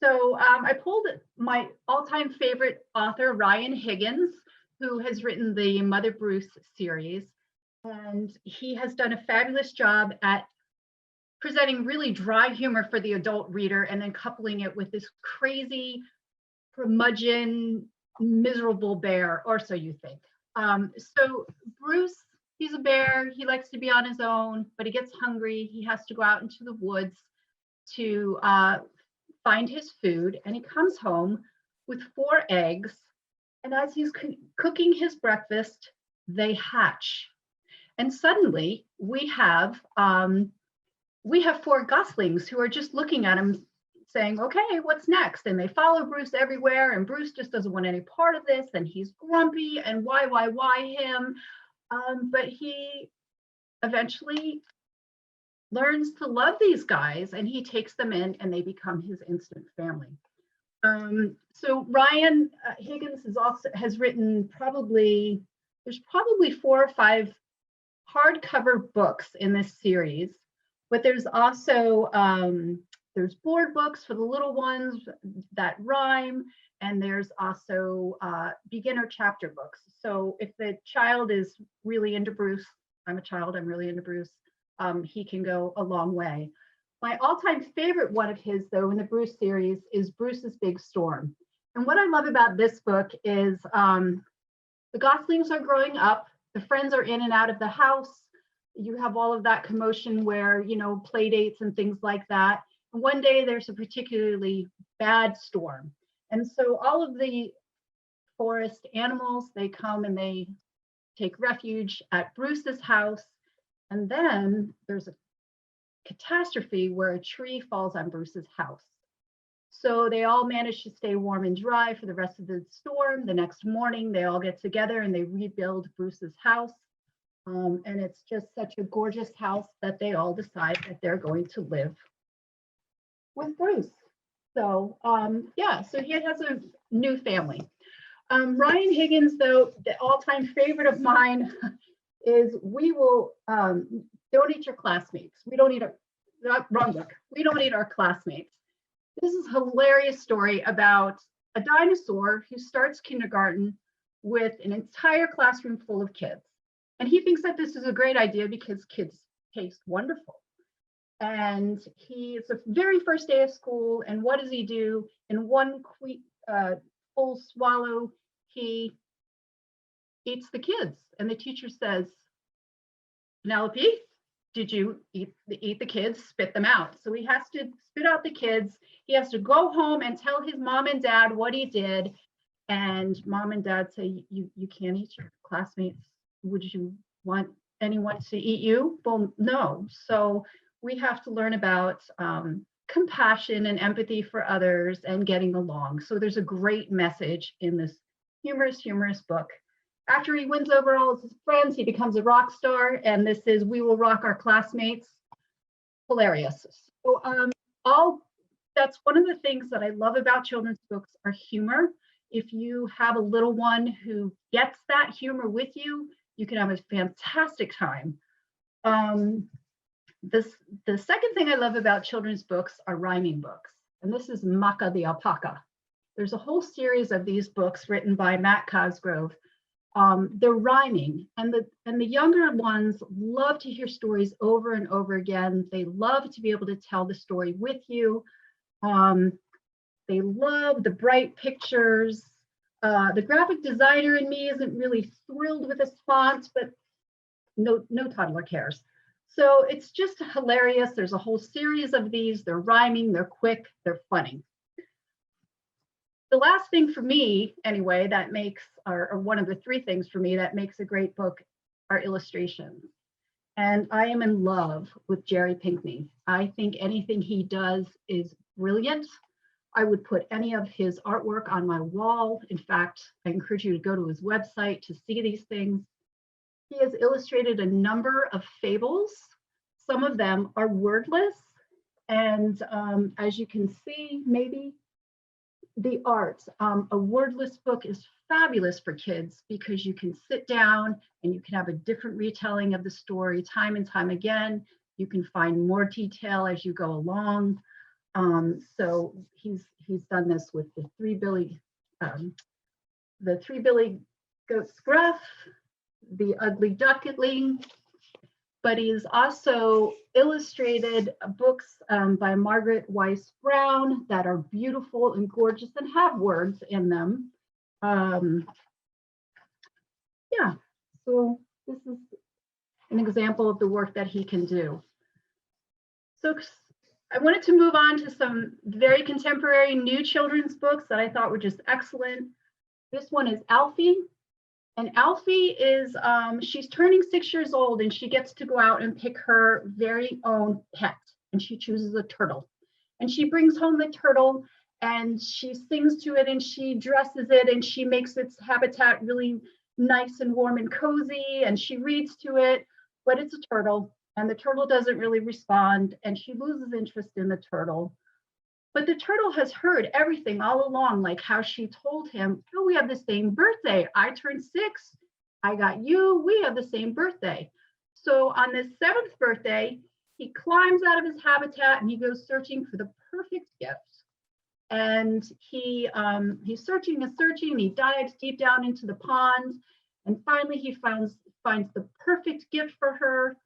So I pulled my all-time favorite author, Ryan Higgins, who has written the Mother Bruce series, and he has done a fabulous job at presenting really dry humor for the adult reader and then coupling it with this crazy, curmudgeon, miserable bear, or so you think. So Bruce, he's a bear. He likes to be on his own, but he gets hungry. He has to go out into the woods to find his food, and he comes home with 4 eggs. And as he's cooking his breakfast, they hatch. And suddenly we have 4 goslings who are just looking at him saying, okay, what's next? And they follow Bruce everywhere, and Bruce just doesn't want any part of this, and he's grumpy, and why him? But he eventually learns to love these guys, and he takes them in, and they become his instant family. So Ryan Higgins has written there's probably 4 or 5 hardcover books in this series, but there's also there's board books for the little ones that rhyme, and there's also beginner chapter books. So if the child is really into Bruce, I'm a child, I'm really into Bruce, he can go a long way. My all-time favorite one of his, though, in the Bruce series is Bruce's Big Storm. And what I love about this book is the goslings are growing up, the friends are in and out of the house, you have all of that commotion where, play dates and things like that. And one day there's a particularly bad storm. And so all of the forest animals, they come and they take refuge at Bruce's house. And then there's a catastrophe where a tree falls on Bruce's house. So they all manage to stay warm and dry for the rest of the storm. The next morning, they all get together and they rebuild Bruce's house. And it's just such a gorgeous house that they all decide that they're going to live with Bruce. So yeah, so he has a new family. Ryan Higgins, though, the all-time favorite of mine is we will don't eat your classmates. We don't eat wrong book. We don't eat our classmates. This is a hilarious story about a dinosaur who starts kindergarten with an entire classroom full of kids. And he thinks that this is a great idea because kids taste wonderful. And it's the very first day of school. And what does he do? In one full swallow, he eats the kids. And the teacher says, Penelope, did you eat the kids? Spit them out. So he has to spit out the kids. He has to go home and tell his mom and dad what he did. And mom and dad say, you can't eat your classmates. Would you want anyone to eat you? Well, no. So we have to learn about compassion and empathy for others and getting along. So there's a great message in this humorous book. After he wins over all of his friends, he becomes a rock star, and this is We Will Rock Our Classmates. Hilarious. So that's one of the things that I love about children's books are humor. If you have a little one who gets that humor with you, you can have a fantastic time. The second thing I love about children's books are rhyming books, and this is Maka the Alpaca. There's a whole series of these books written by Matt Cosgrove. They're rhyming, and the younger ones love to hear stories over and over again. They love to be able to tell the story with you. They love the bright pictures. The graphic designer in me isn't really thrilled with this font, but no toddler cares. So it's just hilarious. There's a whole series of these. They're rhyming, they're quick, they're funny. the last thing for me, anyway, that makes, or one of the three things for me that makes a great book are illustrations. And I am in love with Jerry Pinkney. I think anything he does is brilliant. I would put any of his artwork on my wall. In fact, I encourage you to go to his website to see these things. He has illustrated a number of fables. Some of them are wordless. And as you can see, maybe the art, a wordless book is fabulous for kids because you can sit down and you can have a different retelling of the story time and time again. You can find more detail as you go along. So he's done this with the Three Billy Goats Gruff, the Ugly Duckling, but he's also illustrated books by Margaret Weiss Brown that are beautiful and gorgeous and have words in them. Yeah, so this is an example of the work that he can do. So I wanted to move on to some very contemporary new children's books that I thought were just excellent. This one is Alfie. And Alfie is, she's turning 6 years old and she gets to go out and pick her very own pet. And she chooses a turtle. And she brings home the turtle and she sings to it and she dresses it and she makes its habitat really nice and warm and cozy. And she reads to it, but it's a turtle. And the turtle doesn't really respond and she loses interest in the turtle. But the turtle has heard everything all along, like how she told him, oh, we have the same birthday. I turned 6, I got you, we have the same birthday. So on this 7th birthday, he climbs out of his habitat and he goes searching for the perfect gift. And he's searching and searching, and he dives deep down into the pond. And finally he finds the perfect gift for her.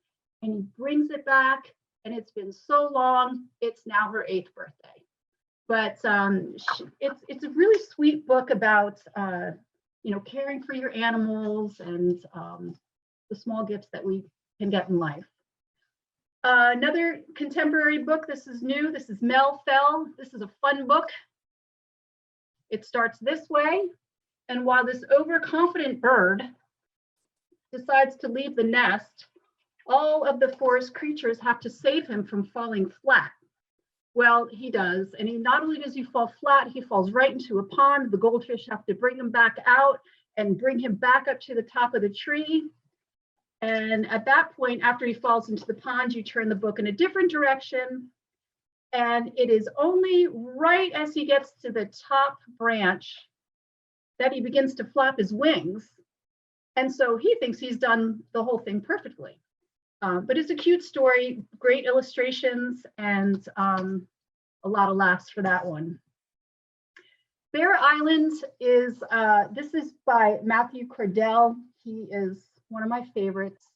And he brings it back, and it's been so long, it's now her 8th birthday. But it's a really sweet book about, caring for your animals and the small gifts that we can get in life. Another contemporary book, this is new, this is Mel Fell. This is a fun book. It starts this way, and while this overconfident bird decides to leave the nest, all of the forest creatures have to save him from falling flat. Well, he does, and he not only does he fall flat, he falls right into a pond. The goldfish have to bring him back out and bring him back up to the top of the tree. And at that point, after he falls into the pond, you turn the book in a different direction. And it is only right as he gets to the top branch that he begins to flap his wings. And so he thinks he's done the whole thing perfectly. But it's a cute story, great illustrations, and a lot of laughs for that one. Bear Island is, this is by Matthew Cordell. He is one of my favorites.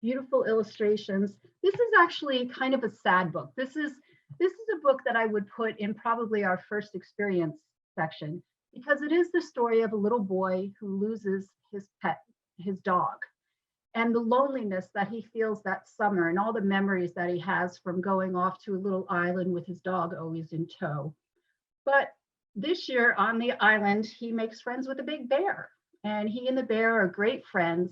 Beautiful illustrations. This is actually kind of a sad book. This is a book that I would put in probably our first experience section, because it is the story of a little boy who loses his pet, his dog, and the loneliness that he feels that summer and all the memories that he has from going off to a little island with his dog always in tow. But this year on the island, he makes friends with a big bear, and he and the bear are great friends.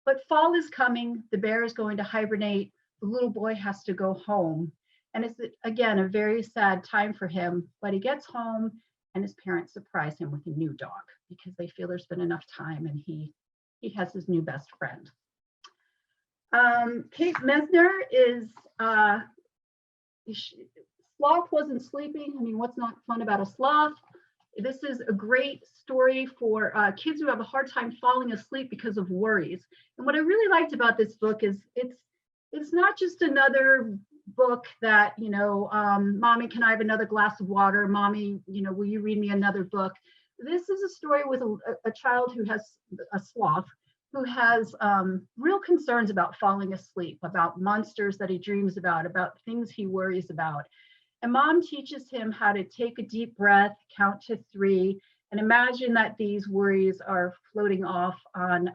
But fall is coming, the bear is going to hibernate, the little boy has to go home. And it's, again, a very sad time for him, but he gets home and his parents surprise him with a new dog because they feel there's been enough time and he has his new best friend. Kate Mesner is, sloth wasn't sleeping. I mean, what's not fun about a sloth? This is a great story for kids who have a hard time falling asleep because of worries. And what I really liked about this book is it's not just another book that, mommy, can I have another glass of water? Mommy, will you read me another book? This is a story with a child who has a sloth, who has real concerns about falling asleep, about monsters that he dreams about things he worries about. And mom teaches him how to take a deep breath, count to 3, and imagine that these worries are floating off on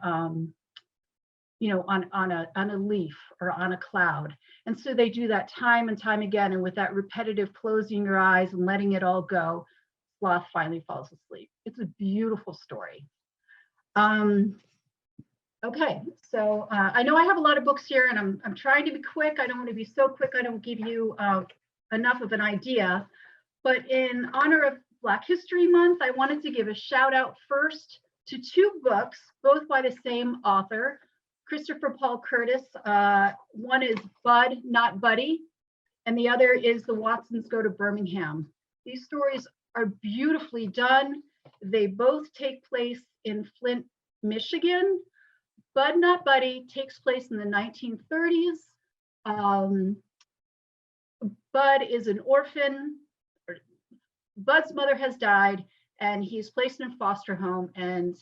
a leaf or on a cloud. And so they do that time and time again. And with that repetitive closing your eyes and letting it all go, sloth finally falls asleep. It's a beautiful story. Okay, so I know I have a lot of books here, and I'm trying to be quick. I don't want to be so quick I don't give you enough of an idea. But in honor of Black History Month, I wanted to give a shout out first to 2 books, both by the same author, Christopher Paul Curtis. One is Bud, Not Buddy, and the other is The Watsons Go to Birmingham. These stories are beautifully done. They both take place in Flint, Michigan. Bud, Not Buddy takes place in the 1930s. Bud is an orphan. Bud's mother has died, and he's placed in a foster home, and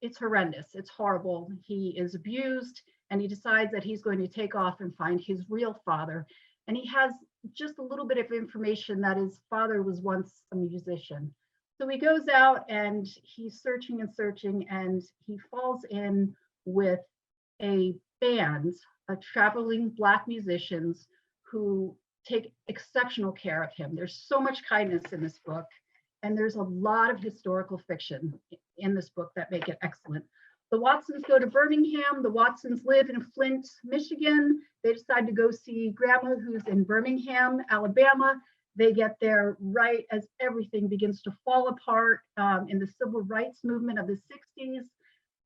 it's horrendous. It's horrible. He is abused, and he decides that he's going to take off and find his real father. And he has just a little bit of information that his father was once a musician. So he goes out and he's searching and searching, and he falls in with a band of traveling Black musicians who take exceptional care of him. There's so much kindness in this book, and there's a lot of historical fiction in this book that make it excellent. The Watsons go to Birmingham. The Watsons live in Flint, Michigan. They decide to go see Grandma, who's in Birmingham, Alabama. They get there right as everything begins to fall apart in the civil rights movement of the 60s.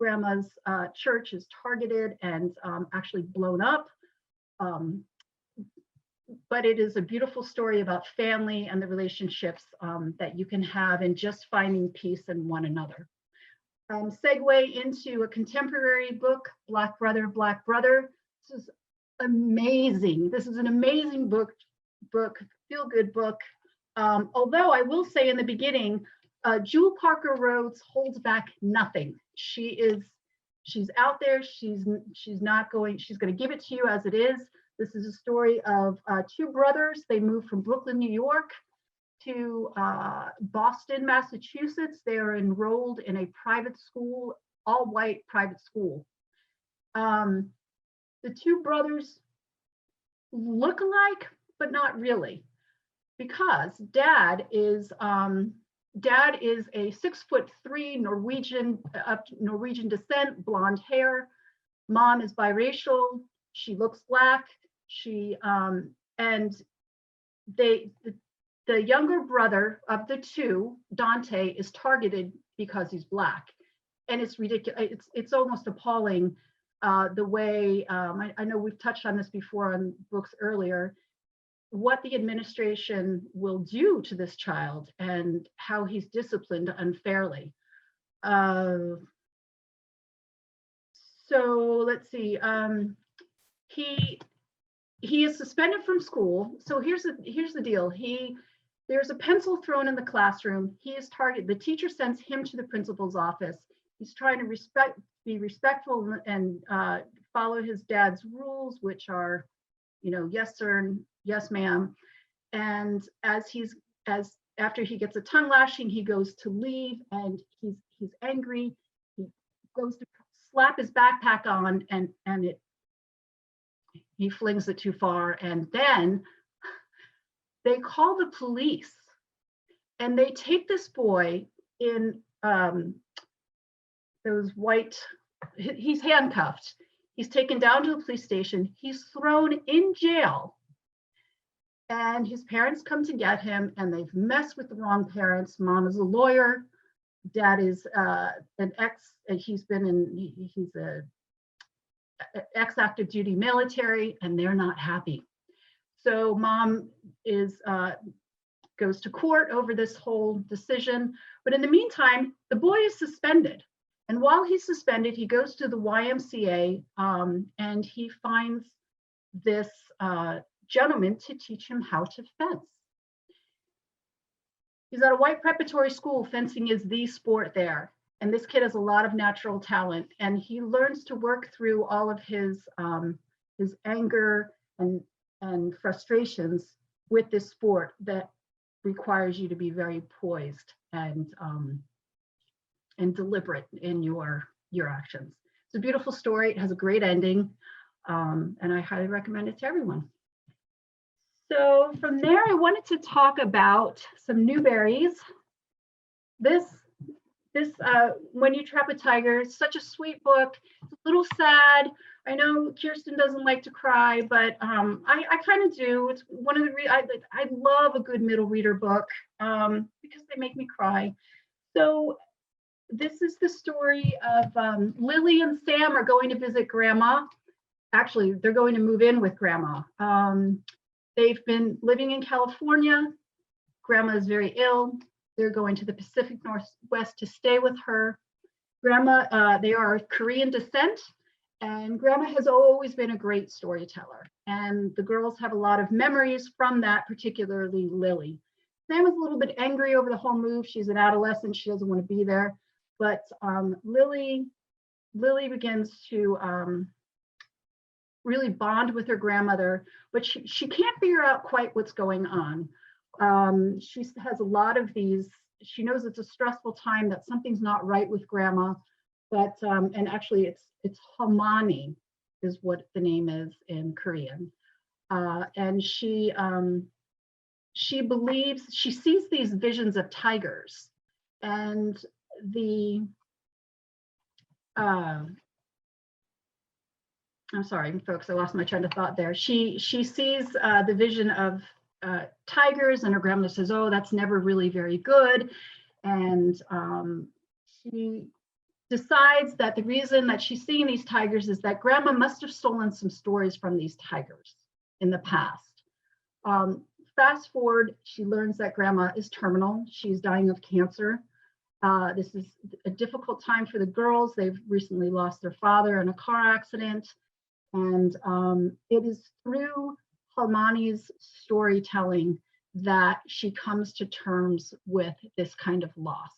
Grandma's church is targeted and actually blown up. But it is a beautiful story about family and the relationships that you can have in just finding peace in one another. Segue into a contemporary book, Black Brother, Black Brother. This is amazing. This is an amazing book, feel-good book. Although I will say in the beginning, Jewel Parker Rhodes holds back nothing. She's out there. She's going to give it to you as it is. This is a story of 2 brothers. They moved from Brooklyn, New York to Boston, Massachusetts. They are enrolled in a private school, all-white private school. The 2 brothers look alike, but not really, because dad is a 6'3" Norwegian descent, blonde hair. Mom is biracial. She looks Black. The younger brother of the 2, Dante, is targeted because he's Black, and it's ridiculous. It's almost appalling the way I know we've touched on this before on books earlier, what the administration will do to this child and how he's disciplined unfairly. So let's see. He is suspended from school. So here's the deal. There's a pencil thrown in the classroom. He is targeted. The teacher sends him to the principal's office. He's trying to be respectful and follow his dad's rules, which are, yes sir, yes ma'am. And after he gets a tongue lashing, he goes to leave, and he's angry. He goes to slap his backpack on, and he flings it too far, and then they call the police, and they take this boy in those white, he's handcuffed. He's taken down to the police station. He's thrown in jail, and his parents come to get him, and they've messed with the wrong parents. Mom is a lawyer. Dad is he's a ex-active duty military, and they're not happy. So mom goes to court over this whole decision. But in the meantime, the boy is suspended. And while he's suspended, he goes to the YMCA and he finds this gentleman to teach him how to fence. He's at a white preparatory school. Fencing is the sport there. And this kid has a lot of natural talent, and he learns to work through all of his anger and frustrations with this sport that requires you to be very poised and deliberate in your actions. It's a beautiful story. It has a great ending, and I highly recommend it to everyone. So from there, I wanted to talk about some Newberries this When You Trap a Tiger, it's such a sweet book. It's a little sad. I know Kirsten doesn't like to cry, but I kind of do. It's one of the I love a good middle reader book because they make me cry. So this is the story of Lily and Sam are going to visit Grandma. Actually, they're going to move in with Grandma. They've been living in California. Grandma is very ill. They're going to the Pacific Northwest to stay with her. Grandma, they are of Korean descent, and Grandma has always been a great storyteller. And the girls have a lot of memories from that, particularly Lily. Sam is a little bit angry over the whole move. She's an adolescent. She doesn't want to be there. But Lily begins to really bond with her grandmother, but she can't figure out quite what's going on. She has a lot of these, she knows it's a stressful time, that something's not right with Grandma, but, and actually it's Halmani is what the name is in Korean. And she believes, she sees these visions of tigers, and I'm sorry, folks, I lost my train of thought there. She sees the vision of tigers, and her grandmother says, oh, that's never really very good. And she decides that the reason that she's seeing these tigers is that Grandma must have stolen some stories from these tigers in the past. Fast forward, she learns that Grandma is terminal. She's dying of cancer. This is a difficult time for the girls. They've recently lost their father in a car accident. And it is through Halmani's storytelling that she comes to terms with this kind of loss.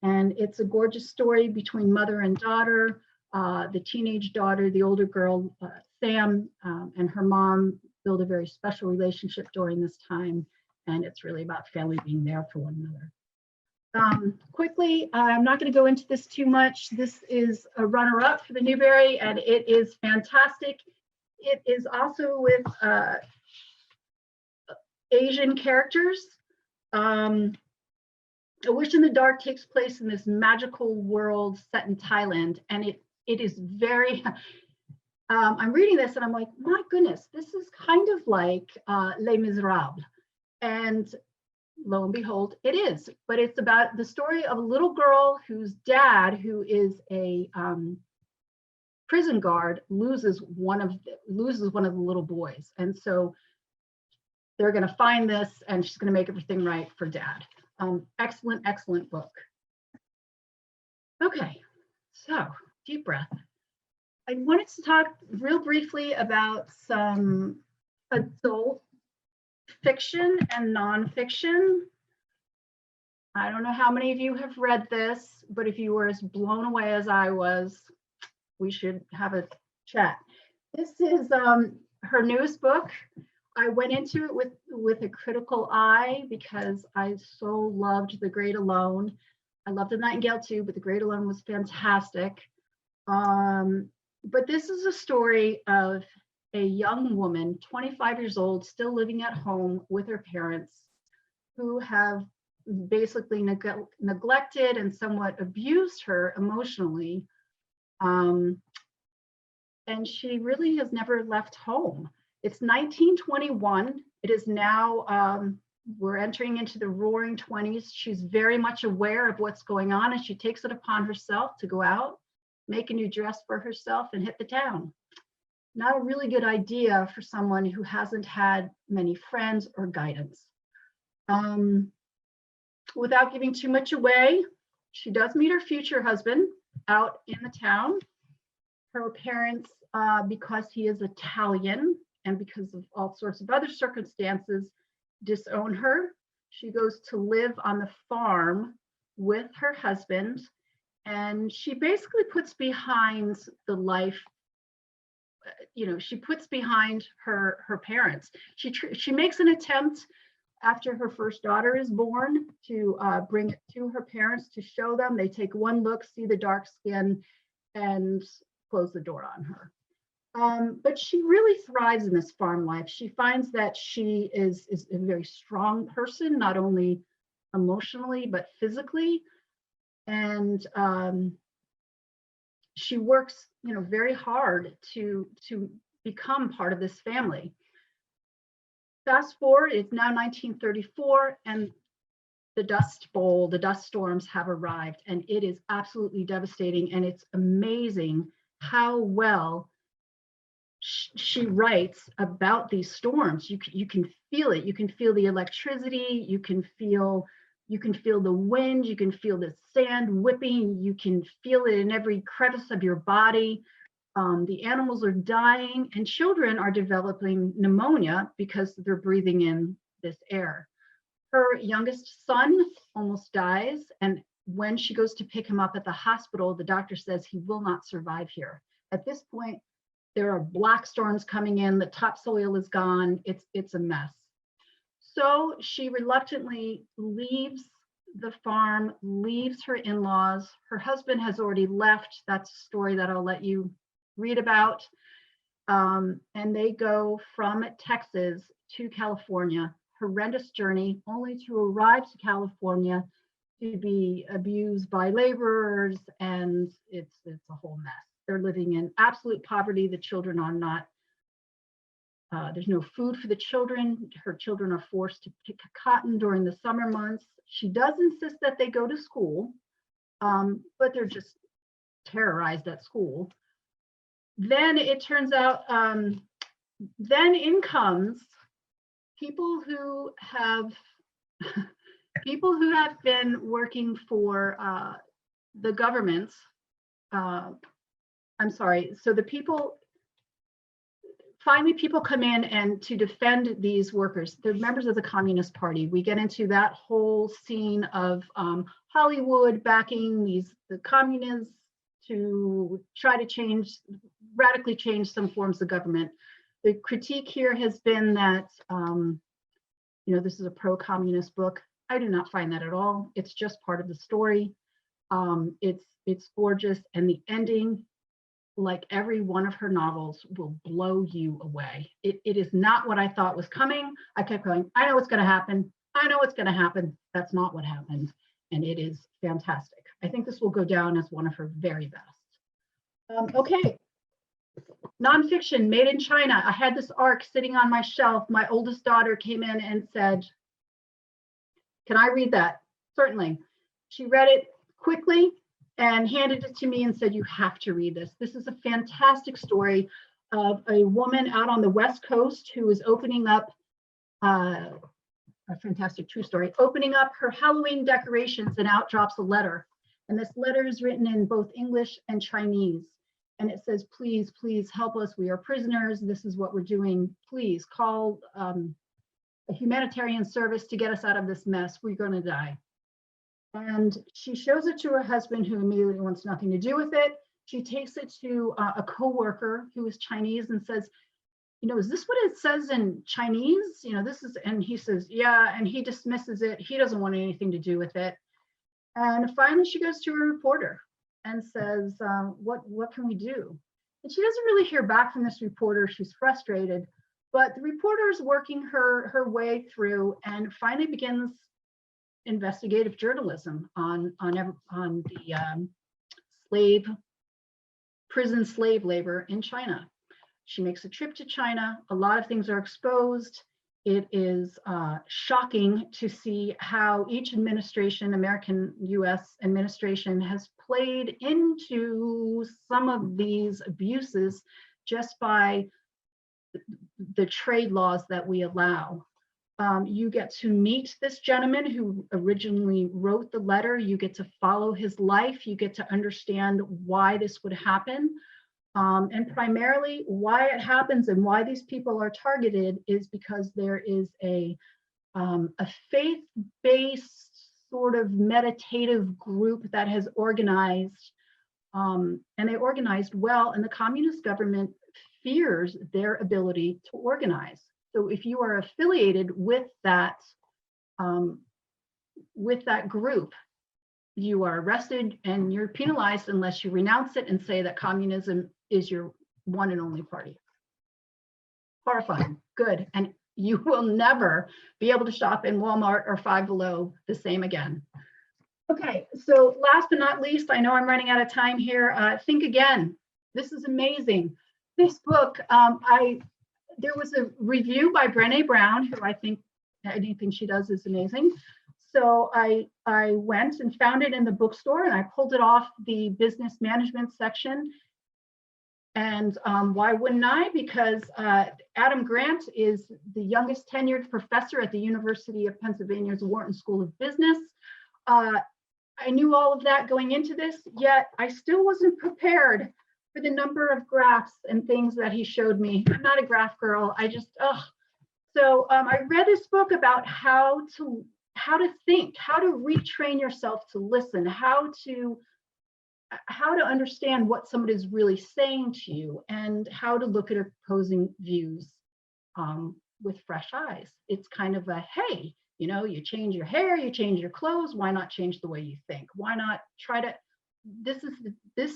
And it's a gorgeous story between mother and daughter. The teenage daughter, the older girl, Sam, and her mom build a very special relationship during this time. And it's really about family being there for one another. Quickly, I'm not going to go into this too much. This is a runner-up for the Newbery, and it is fantastic. It is also with Asian characters. A Wish in the Dark takes place in this magical world set in Thailand, and it is very, I'm reading this and I'm like, my goodness, this is kind of like Les Miserables. And lo and behold, it is. But it's about the story of a little girl whose dad, who is a prison guard, loses one of the little boys, and so they're going to find this, and she's going to make everything right for dad. Excellent book. Okay, so deep breath. I wanted to talk real briefly about some adult fiction and nonfiction. I don't know how many of you have read this, but if you were as blown away as I was, we should have a chat. This is her newest book. I went into it with a critical eye because I so loved The Great Alone. I loved The Nightingale too, but The Great Alone was fantastic. But this is a story of a young woman, 25 years old, still living at home with her parents, who have basically neglected and somewhat abused her emotionally. And she really has never left home. It's 1921. It is now, we're entering into the roaring 20s. She's very much aware of what's going on, and she takes it upon herself to go out, make a new dress for herself, and hit the town. Not a really good idea for someone who hasn't had many friends or guidance. Without giving too much away, she does meet her future husband out in the town. Her parents, because he is Italian and because of all sorts of other circumstances, disown her. She goes to live on the farm with her husband, and she basically puts behind the life, she puts behind her parents. She makes an attempt after her first daughter is born to bring it to her parents to show them. They take one look, see the dark skin, and close the door on her. But she really thrives in this farm life. She finds that she is a very strong person, not only emotionally, but physically. And she works, very hard to become part of this family. Fast forward, it's now 1934, and the Dust Bowl, the dust storms have arrived, and it is absolutely devastating. And it's amazing how well she writes about these storms. You can feel it. You can feel the electricity. You can feel the wind. You can feel the sand whipping. You can feel it in every crevice of your body. The animals are dying, and children are developing pneumonia because they're breathing in this air. Her youngest son almost dies, and when she goes to pick him up at the hospital, the doctor says he will not survive here. At this point, there are black storms coming in, the topsoil is gone, it's a mess. So she reluctantly leaves the farm, leaves her in-laws. Her husband has already left. That's a story that I'll let you read about. And they go from Texas to California. Horrendous journey, only to arrive to California to be abused by laborers, and it's a whole mess. They're living in absolute poverty. The children are not, there's no food for the children. Her children are forced to pick cotton during the summer months. She does insist that they go to school, but they're just terrorized at school. Then it turns out, then in comes people who have been working for the government. I'm sorry. So finally people come in and to defend these workers. They're members of the Communist Party. We get into that whole scene of Hollywood backing the communists to try to radically change some forms of government. The critique here has been that, this is a pro-communist book. I do not find that at all. It's just part of the story. It's gorgeous, and the ending, like every one of her novels, will blow you away. It is not what I thought was coming. I kept going, I know what's going to happen. I know what's going to happen. That's not what happened, and it is fantastic. I think this will go down as one of her very best. Okay. Nonfiction, Made in China. I had this ARC sitting on my shelf. My oldest daughter came in and said, "Can I read that?" Certainly. She read it quickly and handed it to me and said, "You have to read this." This is a fantastic story of a woman out on the West Coast who is opening up, a fantastic true story, opening up her Halloween decorations, and out drops a letter. And this letter is written in both English and Chinese. And it says, "Please, please help us. We are prisoners. This is what we're doing. Please call a humanitarian service to get us out of this mess. We're going to die." And she shows it to her husband, who immediately wants nothing to do with it. She takes it to a coworker who is Chinese and says, "Is this what it says in Chinese? This is," and he says, "Yeah," and he dismisses it. He doesn't want anything to do with it. And finally she goes to a reporter and says, what can we do? And she doesn't really hear back from this reporter. She's frustrated, but the reporter is working her way through and finally begins investigative journalism on the prison slave labor in China. She makes a trip to China. A lot of things are exposed. It is shocking to see how each administration, American US administration, has played into some of these abuses just by the trade laws that we allow. You get to meet this gentleman who originally wrote the letter. You get to follow his life. You get to understand why this would happen. And primarily why it happens and why these people are targeted is because there is a faith-based sort of meditative group that has organized, and they organized well, and the communist government fears their ability to organize. So if you are affiliated with that group, you are arrested and you're penalized unless you renounce it and say that communism is your one and only party. Horrifying. Good. And You will never be able to shop in Walmart or Five Below the same again. Okay, so last but not least, I know I'm running out of time here. Think Again. This is amazing. This book, there was a review by Brené Brown, who I think anything she does is amazing. So I went and found it in the bookstore, and I pulled it off the business management section. And why wouldn't I? Because Adam Grant is the youngest tenured professor at the University of Pennsylvania's Wharton School of Business. I knew all of that going into this, yet I still wasn't prepared for the number of graphs and things that he showed me. I'm not a graph girl. I just, So I read this book about how to think, how to retrain yourself to listen, how to understand what somebody is really saying to you, and how to look at opposing views with fresh eyes. It's kind of a, hey, you know, you change your hair, you change your clothes, why not change the way you think? Why not try to, this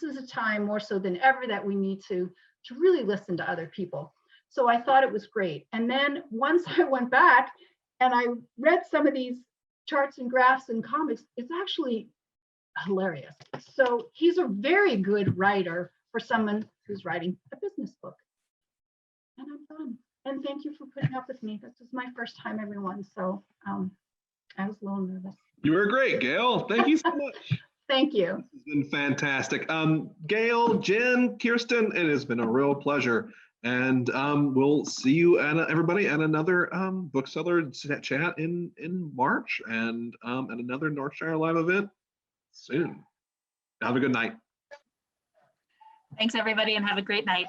is a time more so than ever that we need to really listen to other people. So I thought it was great. And then once I went back and I read some of these charts and graphs and comics, it's actually hilarious. So he's a very good writer for someone who's writing a business book. And I'm done. And thank you for putting up with me. This is my first time, everyone. So I was a little nervous. You were great, Gail. Thank you so much. Thank you. This has been fantastic. Gail, Jen, Kirsten, it has been a real pleasure. And we'll see you and everybody at another bookseller chat in March, and at another Northshire live event soon. Have a good night. Thanks, everybody, and have a great night.